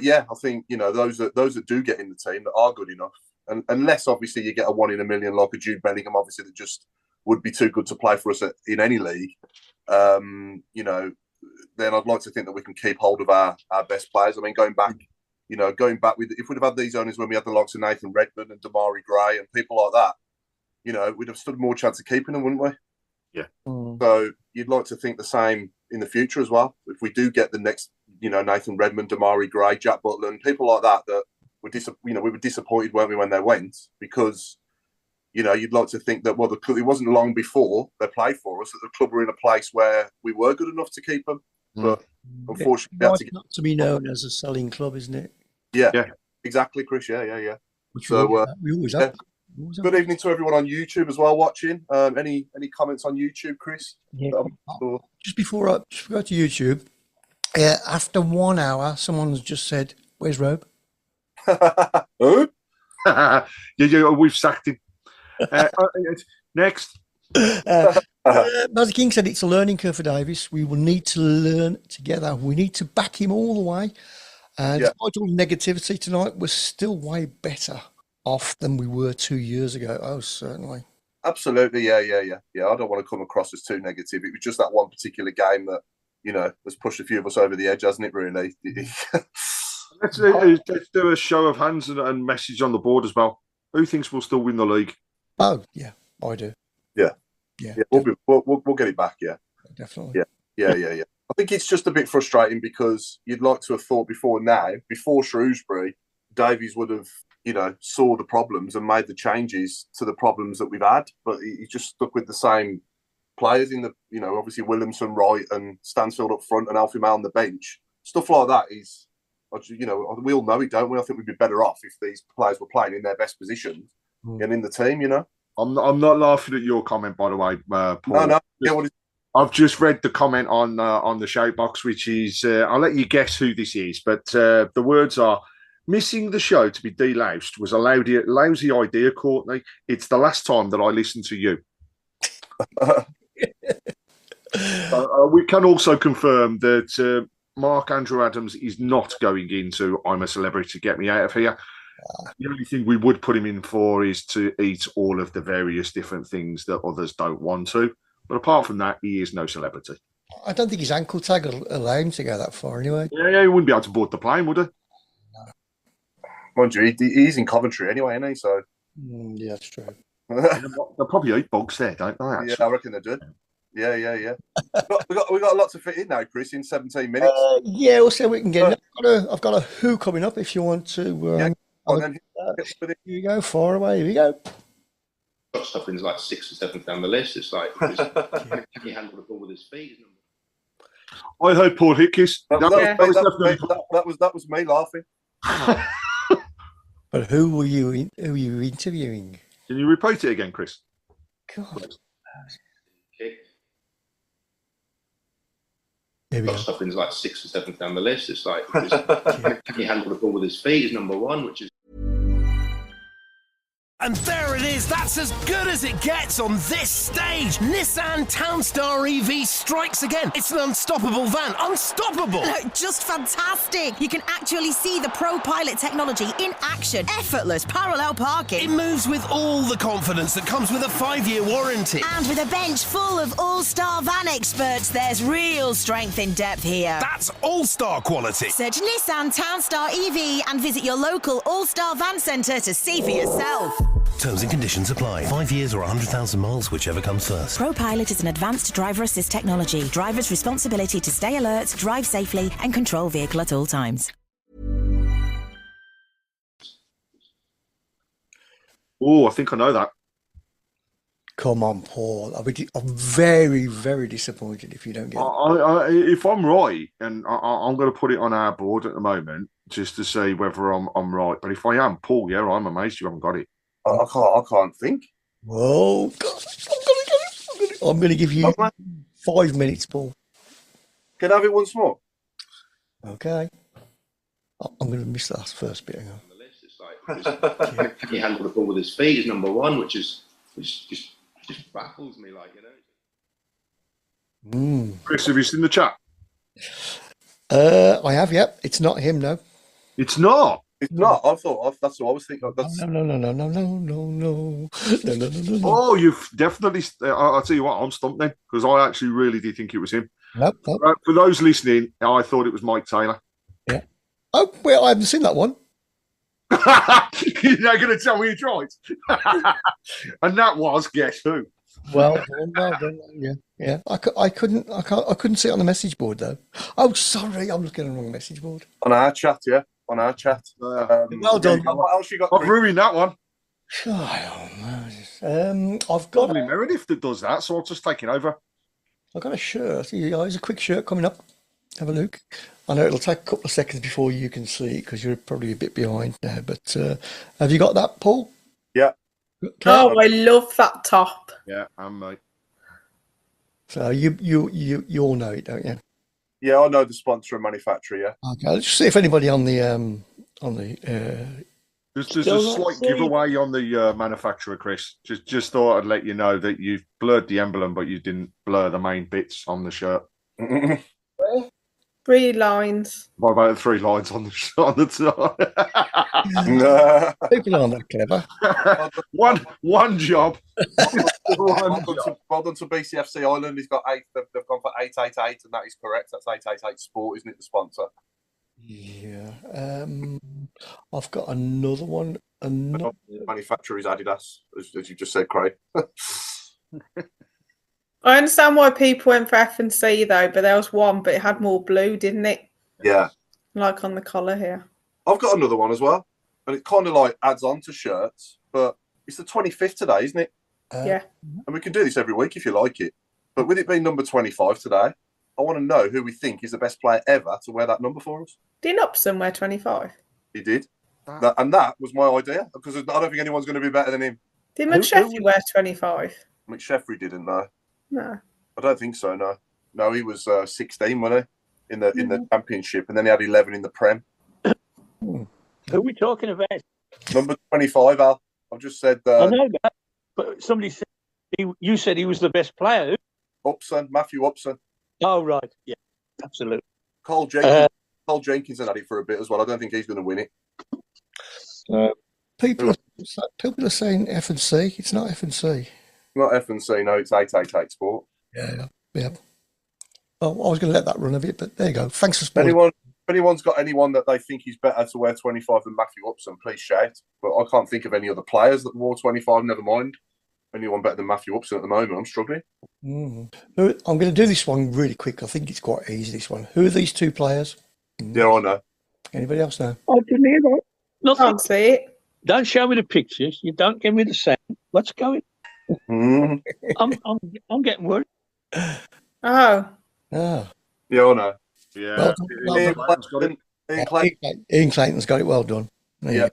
yeah, I think, those that do get in the team that are good enough, and unless obviously you get a 1 in a million like a Jude Bellingham, obviously, that just would be too good to play for us in any league, then I'd like to think that we can keep hold of our best players. I mean, going back with, if we'd have had these owners when we had the likes of Nathan Redmond and Damari Gray and people like that, we'd have stood more chance of keeping them, wouldn't we? Yeah. So you'd like to think the same in the future as well. If we do get the next, Nathan Redmond, Damari Gray, Jack Butland, people like that were we were disappointed, weren't we, when they went? Because, you'd like to think that, well, it wasn't long before they played for us that the club were in a place where we were good enough to keep them. But unfortunately, it's not to be known as a selling club, isn't it? Yeah, exactly, Chris. Yeah. So we always have. Good evening to everyone on YouTube as well watching. Any comments on YouTube, Chris? Yeah. Just before I go to YouTube, after 1 hour, someone's just said, "Where's Robe?" We've sacked him. Next. As King said, it's a learning curve for Davis. We will need to learn together. We need to back him all the way. And despite all the negativity tonight, we're still way better off than we were 2 years ago. Oh, certainly. Absolutely, yeah. I don't want to come across as too negative. It was just that one particular game that, has pushed a few of us over the edge, hasn't it, really? Let's do a show of hands and message on the board as well. Who thinks we'll still win the league? Oh, yeah, I do. Yeah, we'll get it back. Yeah, definitely. Yeah. I think it's just a bit frustrating because you'd like to have thought before Shrewsbury, Davies would have, saw the problems and made the changes to the problems that we've had, but he just stuck with the same players in the, obviously Williamson, Wright, and Stansfield up front, and Alfie May on the bench. Stuff like that is, we all know it, don't we? I think we'd be better off if these players were playing in their best positions and in the team. I'm not laughing at your comment, by the way, Paul. No. I've just read the comment on the shout box, which is, I'll let you guess who this is, but the words are, missing the show to be deloused was a lousy idea, Courtney. It's the last time that I listened to you. We can also confirm that Mark Andrew Adams is not going into I'm a Celebrity, Get Me Out of Here. The only thing we would put him in for is to eat all of the various different things that others don't want to. But apart from that, he is no celebrity. I don't think his ankle tag will allow him to go that far anyway. Yeah, he wouldn't be able to board the plane, would he? Mind you, he's in Coventry anyway, isn't he? So yeah, that's true. They'll probably eat bugs there, don't they? Actually? Yeah, I reckon they do. Yeah. we got a lot to fit in now, Chris, in 17 minutes. Yeah, we'll see what we can get. I've got a who coming up if you want to. Here you go, far away. Here we go. Got stuffing's like 6th or 7th down the list. It's like, can he handle the ball with his feet? I heard Paul Hipkiss. That was me laughing. But who were you interviewing? Can you repeat it again, Chris? God. Okay. Here we go. Stuffing's like 6th or 7th down the list. It's like, can he handle the ball with his feet? Is number one, which is. And there it is, that's as good as it gets on this stage. Nissan Townstar EV strikes again. It's an unstoppable van, unstoppable. Look, just fantastic. You can actually see the Pro Pilot technology in action. Effortless parallel parking. It moves with all the confidence that comes with a 5-year warranty. And with a bench full of all-star van experts, there's real strength in depth here. That's all-star quality. Search Nissan Townstar EV and visit your local all-star van centre to see for yourself. Terms and conditions apply. 5 years or 100,000 miles, whichever comes first. ProPilot is an advanced driver assist technology. Driver's responsibility to stay alert, drive safely, and control vehicle at all times. Oh, I think I know that. Come on, Paul. I'm very, very disappointed if you don't get it. If I'm right, and I'm going to put it on our board at the moment, just to see whether I'm right. But if I am, Paul, yeah, I'm amazed you haven't got it. I can't think. Whoa, God, I'm going to give you 5 minutes, Paul. Can I have it once more? Okay. I'm going to miss that first bit. Hang on. It's like, can he handle the ball with his feet? Is number one, which just baffles me, Chris, have you seen the chat? I have, yep. It's not him, no. It's not. It's not. I thought that's what I was thinking. No. Oh, you've definitely. I'll tell you what, I'm stumped then because I actually really did think it was him. Nope. For those listening, I thought it was Mike Taylor. Yeah. Oh, well, I haven't seen that one. You're not going to tell me it's right. And that was guess who? Well, yeah. I couldn't see it on the message board though. Oh, sorry, I'm looking at the wrong message board. On our chat, yeah. On our chat. Well done. What else you got? I've ruined that one. I've got probably Meredith that does that, so I'll just take it over. I've got a shirt. Here's a quick shirt coming up. Have a look. I know it'll take a couple of seconds before you can see it because you're probably a bit behind now. But have you got that, Paul? Yeah. Okay. Oh, I love that top. Yeah, I'm mate. So you all know it, don't you? Yeah, I know the sponsor and manufacturer. Yeah. Okay, let's see if anybody on the There's a slight giveaway on the manufacturer, Chris. Just thought I'd let you know that you've blurred the emblem, but you didn't blur the main bits on the shirt. 3 lines. What about the 3 lines on the top? People aren't that clever. one job. Well done to BCFC Ireland. He's got 8. They've gone for 888, and that is correct. That's 888 Sport, isn't it? The sponsor. Yeah. I've got another one. The manufacturer is Adidas, as you just said, Craig. I understand why people went for F&C though, but there was one, but it had more blue, didn't it? Yeah. Like on the collar here. I've got another one as well. and it kind of like adds on to shirts. But it's the 25th today, isn't it? Yeah. And we can do this every week if you like it. But with it being number 25 today, I want to know who we think is the best player ever to wear that number for us. Didn't Upson wear 25? He did. And that was my idea, because I don't think anyone's going to be better than him. Did McSheffrey wear 25? McSheffrey didn't, no. No. I don't think so, no. No, he was 16, wasn't he? In the Championship, and then he had 11 in the Prem. Who are we talking about? Number 25, Al. I've just said... I know that, but somebody said... You said he was the best player. Upson, Matthew Upson. Oh, right. Yeah, absolutely. Cole Jenkins had it for a bit as well. I don't think he's going to win it. People are saying F&C. It's not F&C. Not F&C, no. It's 888 Sport. Yeah. Well, I was going to let that run a bit, but there you go. Thanks for spending. If anyone's got anyone that they think is better to wear 25 than Matthew Upson, please shout. But I can't think of any other players that wore 25, never mind. Anyone better than Matthew Upson at the moment? I'm struggling. I'm going to do this one really quick. I think it's quite easy, this one. Who are these two players? Yeah, I know. Anybody else know? I didn't hear that. Nothing. Can't see it. Don't show me the pictures. You don't give me the sound. Let's go. I'm getting worried. Oh. Ah. Yeah, I know. Yeah. Ian Clayton's got it. Well done. Yeah.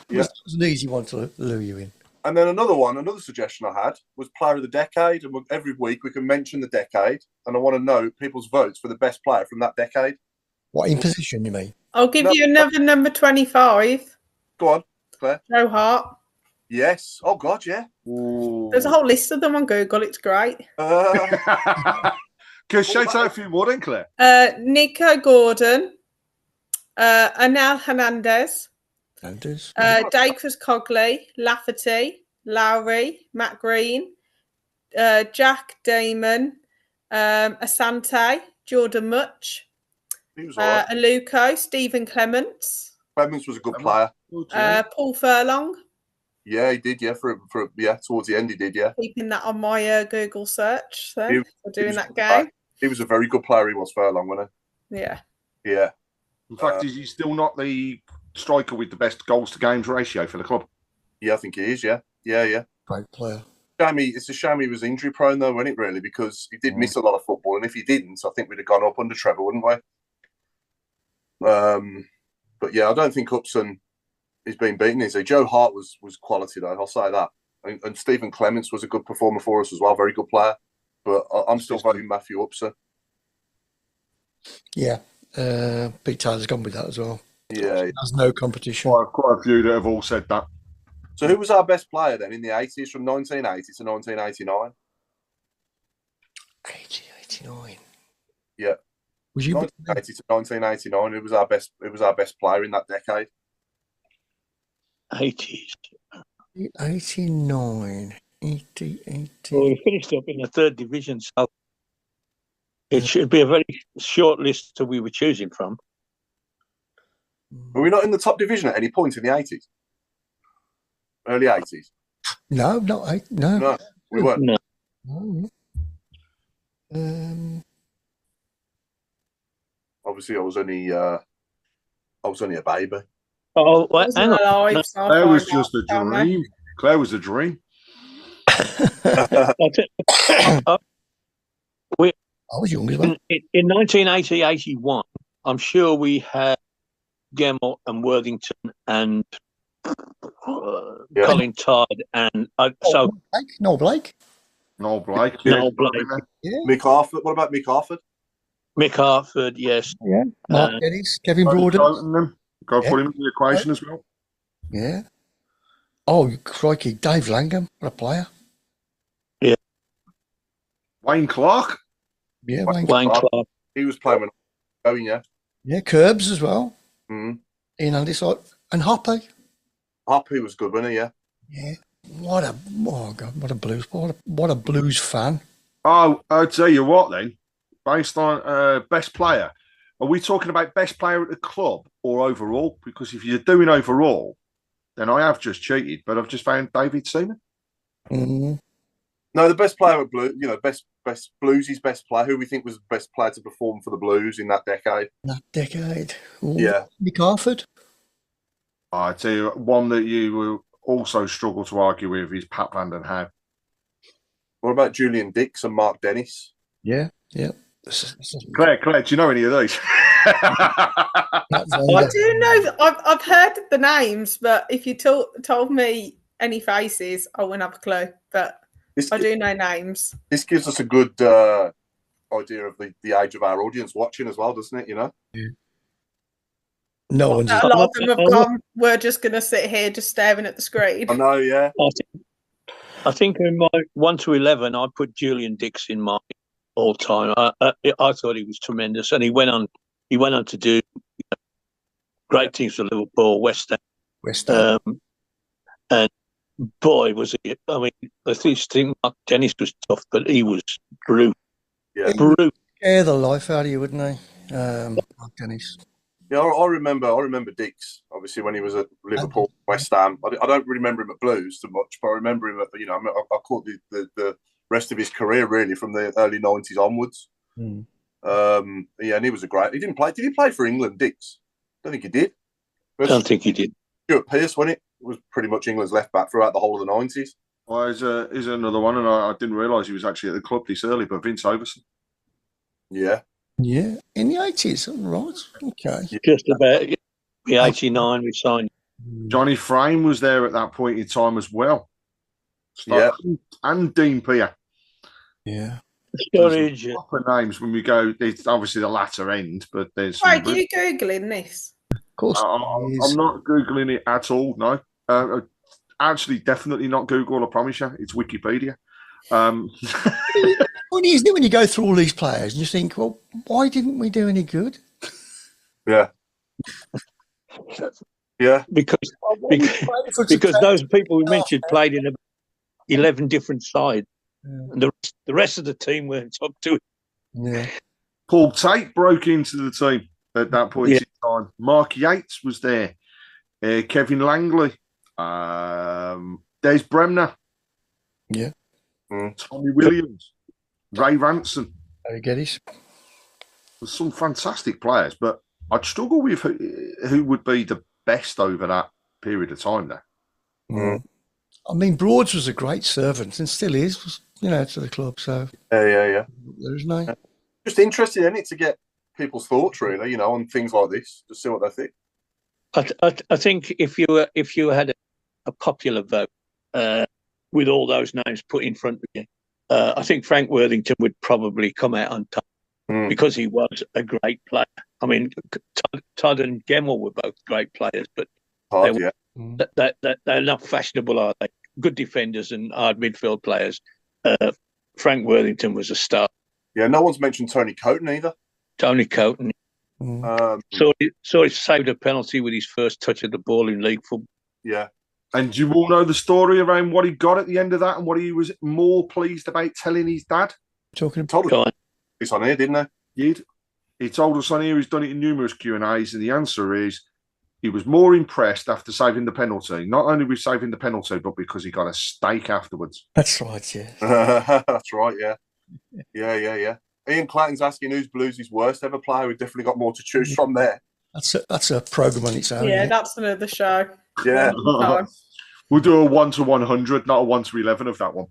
It was an easy one to lure you in. And then another suggestion I had was Player of the Decade. And every week we can mention the decade. And I want to know people's votes for the best player from that decade. What, in position, you mean? I'll give you another number 25. Go on, Claire. Joe Hart. Yes. Oh, God, yeah. Ooh. There's a whole list of them on Google. It's great. Can you shout out a few more then, Claire? Nico Gordon. Anel Hernandez. Dacres Cogley. Lafferty. Lowry. Matt Green. Jack Damon. Asante. Jordan Much. Aluko. Stephen Clements. Clements was a good player. Paul Furlong. Yeah, he did. Yeah, for towards the end, he did. Yeah, keeping that on my Google search. So for doing that game, he was a very good player. He was Furlong, wasn't he? Yeah. Yeah. In fact, is he still not the striker with the best goals to games ratio for the club? Yeah, I think he is. Yeah. Great player. It's a shame he was injury prone though, wasn't it? Really, because he did miss a lot of football, and if he didn't, I think we'd have gone up under Trevor, wouldn't we? But yeah, I don't think Upson is being beaten, is he? Joe Hart was quality though, I'll say that. And Stephen Clements was a good performer for us as well, very good player. But I'm still voting Matthew Upson. Yeah, Pete Taylor's gone with that as well. Yeah, there's no competition. Quite a few that have all said that. So who was our best player then in the 80s, from 1980 to 1989? 1989. Yeah. Was you 1980 to 1989? Who was our best? It was our best player in that decade. 80s. 89. 80. Well, we finished up in the third division, so it should be a very short list that we were choosing from. Were we not in the top division at any point in the 80s? Early 80s? No, not 8. No, we weren't. No. Obviously, I was only a baby. Oh, well, hang on. Claire was just a dream. Claire was a dream. I was young as well. In 1980-81, I'm sure we had Gemmell and Worthington and Colin Todd and Noel Blake. Noel Blake. Yeah. Mick Harford. What about Mick Harford? Mick Harford, yes. Yeah. Mark Geddes, Kevin Broaden. Go put him in the equation as well. Yeah. Oh, crikey. Dave Langham. What a player. Yeah. Wayne Clark. Yeah, Wayne Clark. He was playing when I was going, yeah. Yeah, Curbs as well. Mm. Ian Anderson. And Hoppy. Hoppy was good, wasn't he? Yeah. Yeah. What a blues. What a blues fan. Oh, I'll tell you what then. Based on best player, are we talking about best player at the club or overall? Because if you're doing overall, then I have just cheated, but I've just found David Seaman. Mm-hmm. No, the best player at Blues, best Blues' best player, who we think was the best player to perform for the Blues in that decade. That decade. Ooh. Yeah. Mick Harford. I tell you, one that you will also struggle to argue with is Pat Van Den Hauwe. What about Julian Dix and Mark Dennis? Yeah. Claire, do you know any of these? I do know. I've heard the names, but if you told me any faces, I wouldn't have a clue. But I do know names. This gives us a good idea of the age of our audience watching as well, doesn't it? You know. Yeah. No one's. A lot of them have gone. We're just going to sit here, just staring at the screen. I know. Yeah. I think in my 1 to 11, I put Julian Dix in my all time. I thought he was tremendous, and he went on to do great things for Liverpool, West Ham. And boy, was he! I mean, I think Mark Dennis was tough, but he was brutal. Yeah, brutal. Yeah, the life out of you, wouldn't he? Mark Dennis. Yeah, I remember Dix. Obviously, when he was at Liverpool, West Ham. I don't remember him at Blues too much, but I remember him at I caught the rest of his career really from the early 90s onwards. Mm. Yeah, and he was a great. He didn't play. Did he play for England, Dix? I don't think he did. I don't think he did. Stuart Pearce, wasn't it? Was pretty much England's left back throughout the whole of the 90s. Well, here's another one, and I didn't realise he was actually at the club this early, but Vince Overson. Yeah. Yeah, in the 80s, right? Okay. Just about. Yeah, 89 we signed. Johnny Frame was there at that point in time as well. Yeah. And Dean Peer. Yeah. Storage. Proper names when we go. It's obviously the latter end, but there's. Right, are you googling this? Of course. I'm not googling it at all. No, actually, definitely not Google. I promise you, it's Wikipedia. Isn't it when you go through all these players and you think, well, why didn't we do any good? Yeah. Yeah. Because those people we mentioned played in 11 different sides. And the rest of the team weren't up to it. Yeah. Paul Tate broke into the team at that point in time. Mark Yates was there. Kevin Langley. Des Bremner. Yeah. Tommy Williams. Ray Ranson. Harry Geddes. There's some fantastic players, but I'd struggle with who would be the best over that period of time there. Mm. I mean, Broads was a great servant and still is, to the club. So yeah. There's no. Just interesting, isn't it, to get people's thoughts really, on things like this, to see what they think. I think if you had a popular vote with all those names put in front of you, I think Frank Worthington would probably come out on top because he was a great player. I mean, Todd and Gemmell were both great players, but they're not fashionable, are they? Good defenders and hard midfield players. Frank Worthington was a star. Yeah, no one's mentioned Tony Coton either. Tony Coton. So he saved a penalty with his first touch of the ball in league football. Yeah. And do you all know the story around what he got at the end of that and what he was more pleased about telling his dad? It's on here, didn't he told us on here he's done it in numerous Q&As, and the answer is he was more impressed after saving the penalty, not only with saving the penalty, but because he got a steak afterwards. That's right, yeah. That's right, yeah. Yeah. Ian Clayton's asking who's Blues' worst ever player. We've definitely got more to choose from there. That's a programme on its own. Yeah, that's another show. Yeah. We'll do a 1 to 100, not a 1 to 11 of that one.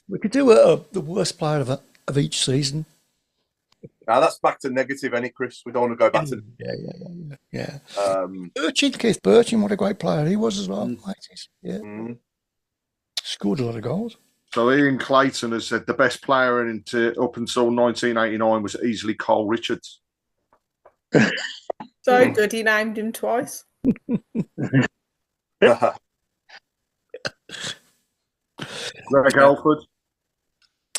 We could do the worst player of each season. Now that's back to negative, any Chris? We don't want to go back to. Yeah. Keith Birchin, what a great player he was as well. Yeah. Scored a lot of goals. So Ian Clayton has said the best player up until 1989 was easily Carl Richards. So good, he named him twice. Greg Alford.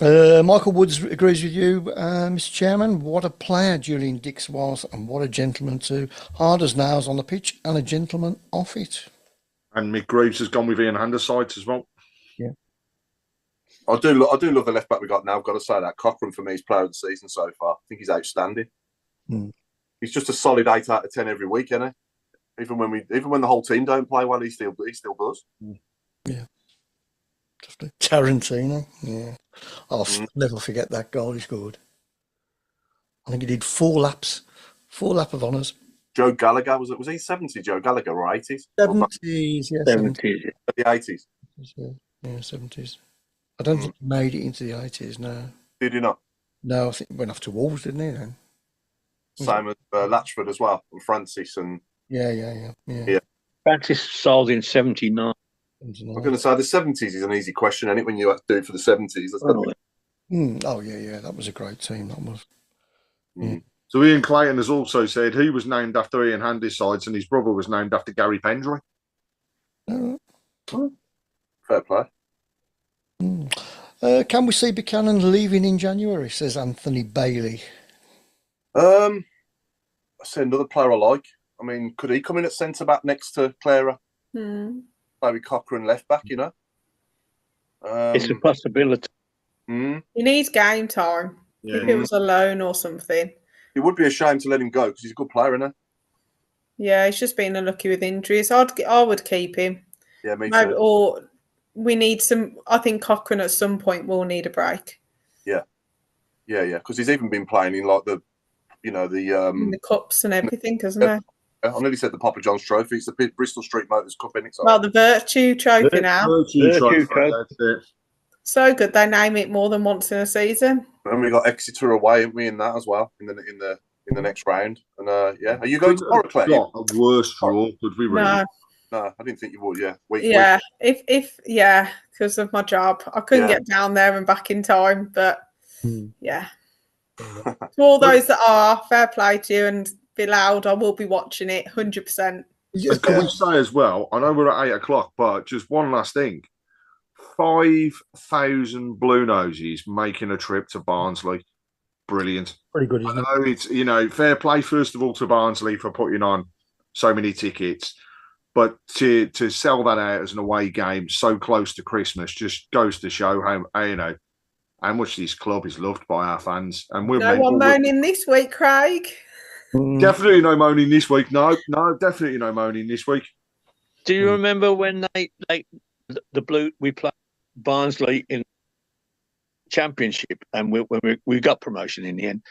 Michael Woods agrees with you, Mr. Chairman. What a player Julian Dix was, and what a gentleman too. Hard as nails on the pitch and a gentleman off it. And Mick Greaves has gone with Ian Handersides as well. Yeah. I do love the left back we got now. I've got to say that Cochrane for me is player of the season so far. I think he's outstanding. He's just a solid 8 out of 10 every week, isn't he? Even when the whole team don't play well, he still does. Yeah. Tarantino. Yeah. I'll never forget that goal he scored. I think he did 4 laps of honours. Joe Gallagher, was he 70, Joe Gallagher, or 80s? 70s, yeah. 70s. The 80s. Yeah, 70s. I don't think he made it into the 80s, no. Did he not? No, I think he went off to Wolves, didn't he, then? Same as Latchford as well, and Francis and... Yeah. Francis sold in 79. I'm going to say the 70s is an easy question, and when you have to do it for the 70s, that's yeah, that was a great team, that was. So Ian Clayton has also said he was named after Ian Handysides and his brother was named after Gary Pendry. Fair play. Can we see Buchanan leaving in January, says Anthony Bailey? I see another player I like. I mean, could he come in at centre-back next to Clara? Maybe Cochrane left-back, you know? It's a possibility. He needs game time. If he was alone or something. It would be a shame to let him go because he's a good player, isn't he? Yeah, he's just been unlucky with injuries. I would keep him. Yeah, me too. Or we need some. I think Cochrane at some point will need a break. Yeah. Because he's even been playing in like the in the cups and everything, hasn't he? I nearly said the Papa John's Trophy. It's the Bristol Street Motors Cup, isn't it? Well, the Virtue Trophy now. Virtue Trophy. That's it. So good, they name it more than once in a season. And we got Exeter away, haven't we, in that as well in the next round? And are you going to Claire? Not a worse draw, could we really? No, I didn't think you would. Yeah, because of my job, I couldn't get down there and back in time. But to all those that are, fair play to you and be loud. I will be watching it 100%. Can we say as well? I know we're at 8:00, but just one last thing. 5,000 Blue Noses making a trip to Barnsley. Brilliant. Pretty good, isn't it? I know it's, fair play, first of all, to Barnsley for putting on so many tickets. But to sell that out as an away game so close to Christmas just goes to show how much this club is loved by our fans. And we're no one moaning this week, Craig. Definitely no moaning this week. No, definitely no moaning this week. Do you remember when we played Barnsley in Championship and we got promotion in the end,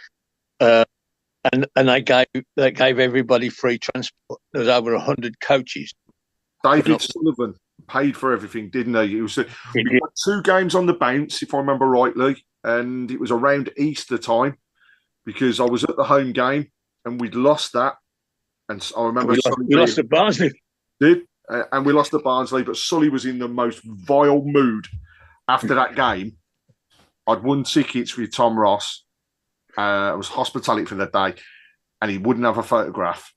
and they gave everybody free transport. There was over 100 coaches. David Sullivan paid for everything, didn't he? We had 2 games on the bounce, if I remember rightly, and it was around Easter time because I was at the home game and we'd lost that. And I remember we lost to Barnsley. And we lost to Barnsley, but Sully was in the most vile mood after that game. I'd won tickets with Tom Ross. It was hospitality for the day, and he wouldn't have a photograph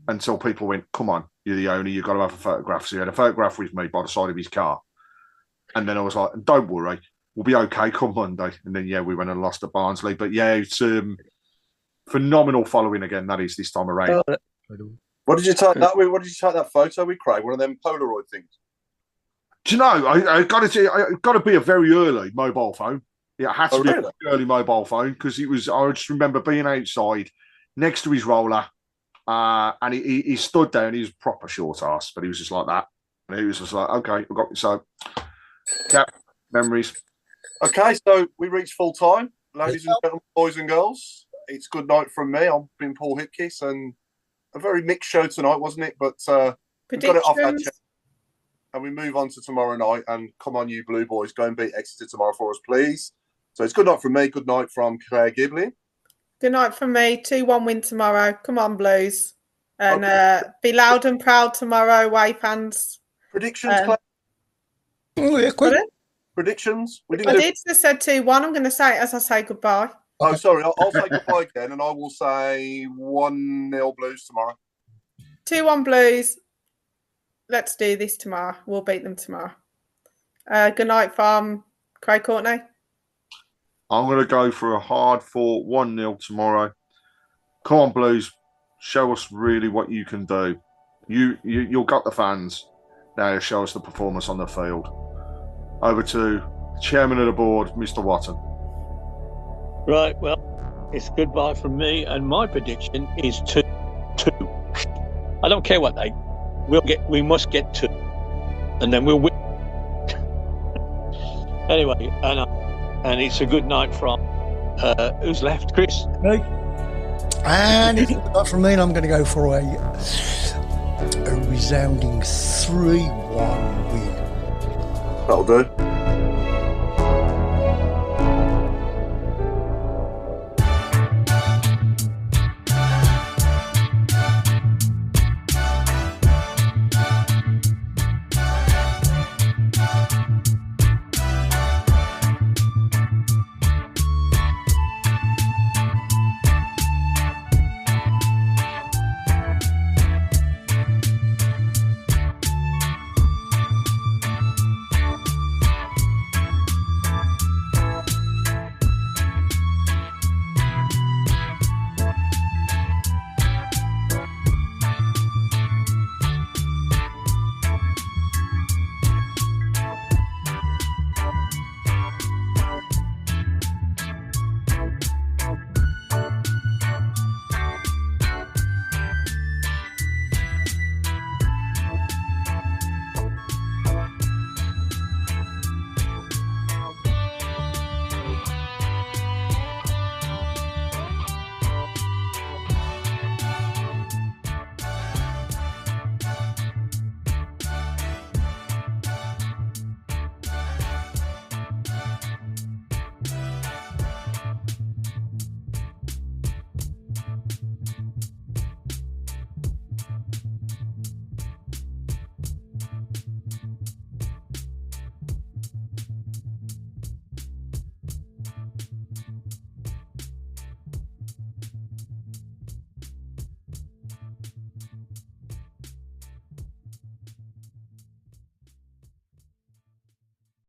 until people went, "Come on, you're the owner, you've got to have a photograph." So he had a photograph with me by the side of his car. And then I was like, "Don't worry, we'll be okay come Monday." And then, we went and lost to Barnsley. But, it's phenomenal following again, that is, this time around. What did you take that with? What did you take that photo with, Craig? One of them Polaroid things? Do you know, I got to be a very early mobile phone. It had to be an early mobile phone because I just remember being outside next to his roller and he stood there and he was proper short ass, but he was just like that. And he was just like, okay, I've got so, memories. Okay, so we reached full time. Ladies and gentlemen, boys and girls, it's good night from me. I've been Paul Hipkiss and a very mixed show tonight, wasn't it? But we got it off our chest. And we move on to tomorrow night. And come on, you Blue Boys, go and beat Exeter tomorrow for us, please. So it's good night from me. Good night from Claire Giblin. Good night from me. 2-1 win tomorrow. Come on, Blues. And be loud and proud tomorrow, away fans. Predictions, Claire? Predictions? I did just said 2-1. I'm going to say it as I say goodbye. Oh, sorry. I'll say goodbye again, and I will say 1-0 Blues tomorrow. 2-1 Blues. Let's do this tomorrow. We'll beat them tomorrow. Good night from Craig Courtney. I'm going to go for a hard-fought 1-0 tomorrow. Come on, Blues. Show us really what you can do. You've got the fans. Now show us the performance on the field. Over to the chairman of the board, Mr. Watton. Right, well, it's goodbye from me, and my prediction is 2-2. I don't care what we must get 2, and then we'll win. Anyway, and it's a good night from who's left, Chris? Hey. And if it's not from me, I'm going to go for a resounding 3-1 win. That'll do.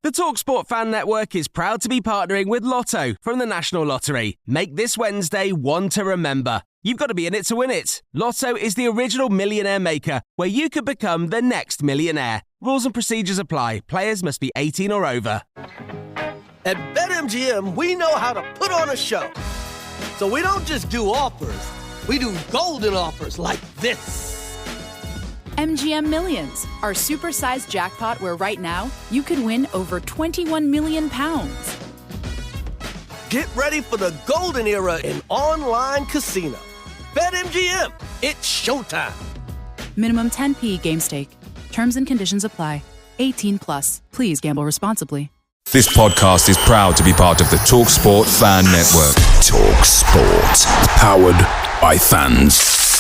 The TalkSport Fan Network is proud to be partnering with Lotto from the National Lottery. Make this Wednesday one to remember. You've got to be in it to win it. Lotto is the original millionaire maker where you could become the next millionaire. Rules and procedures apply. Players must be 18 or over. At BetMGM, we know how to put on a show. So we don't just do offers, we do golden offers like this. MGM Millions, our supersized jackpot where right now you could win over £21 million. Get ready for the golden era in online casino. BetMGM, it's showtime. Minimum 10p game stake. Terms and conditions apply. 18 plus. Please gamble responsibly. This podcast is proud to be part of the TalkSport Fan Network. TalkSport. Powered by fans.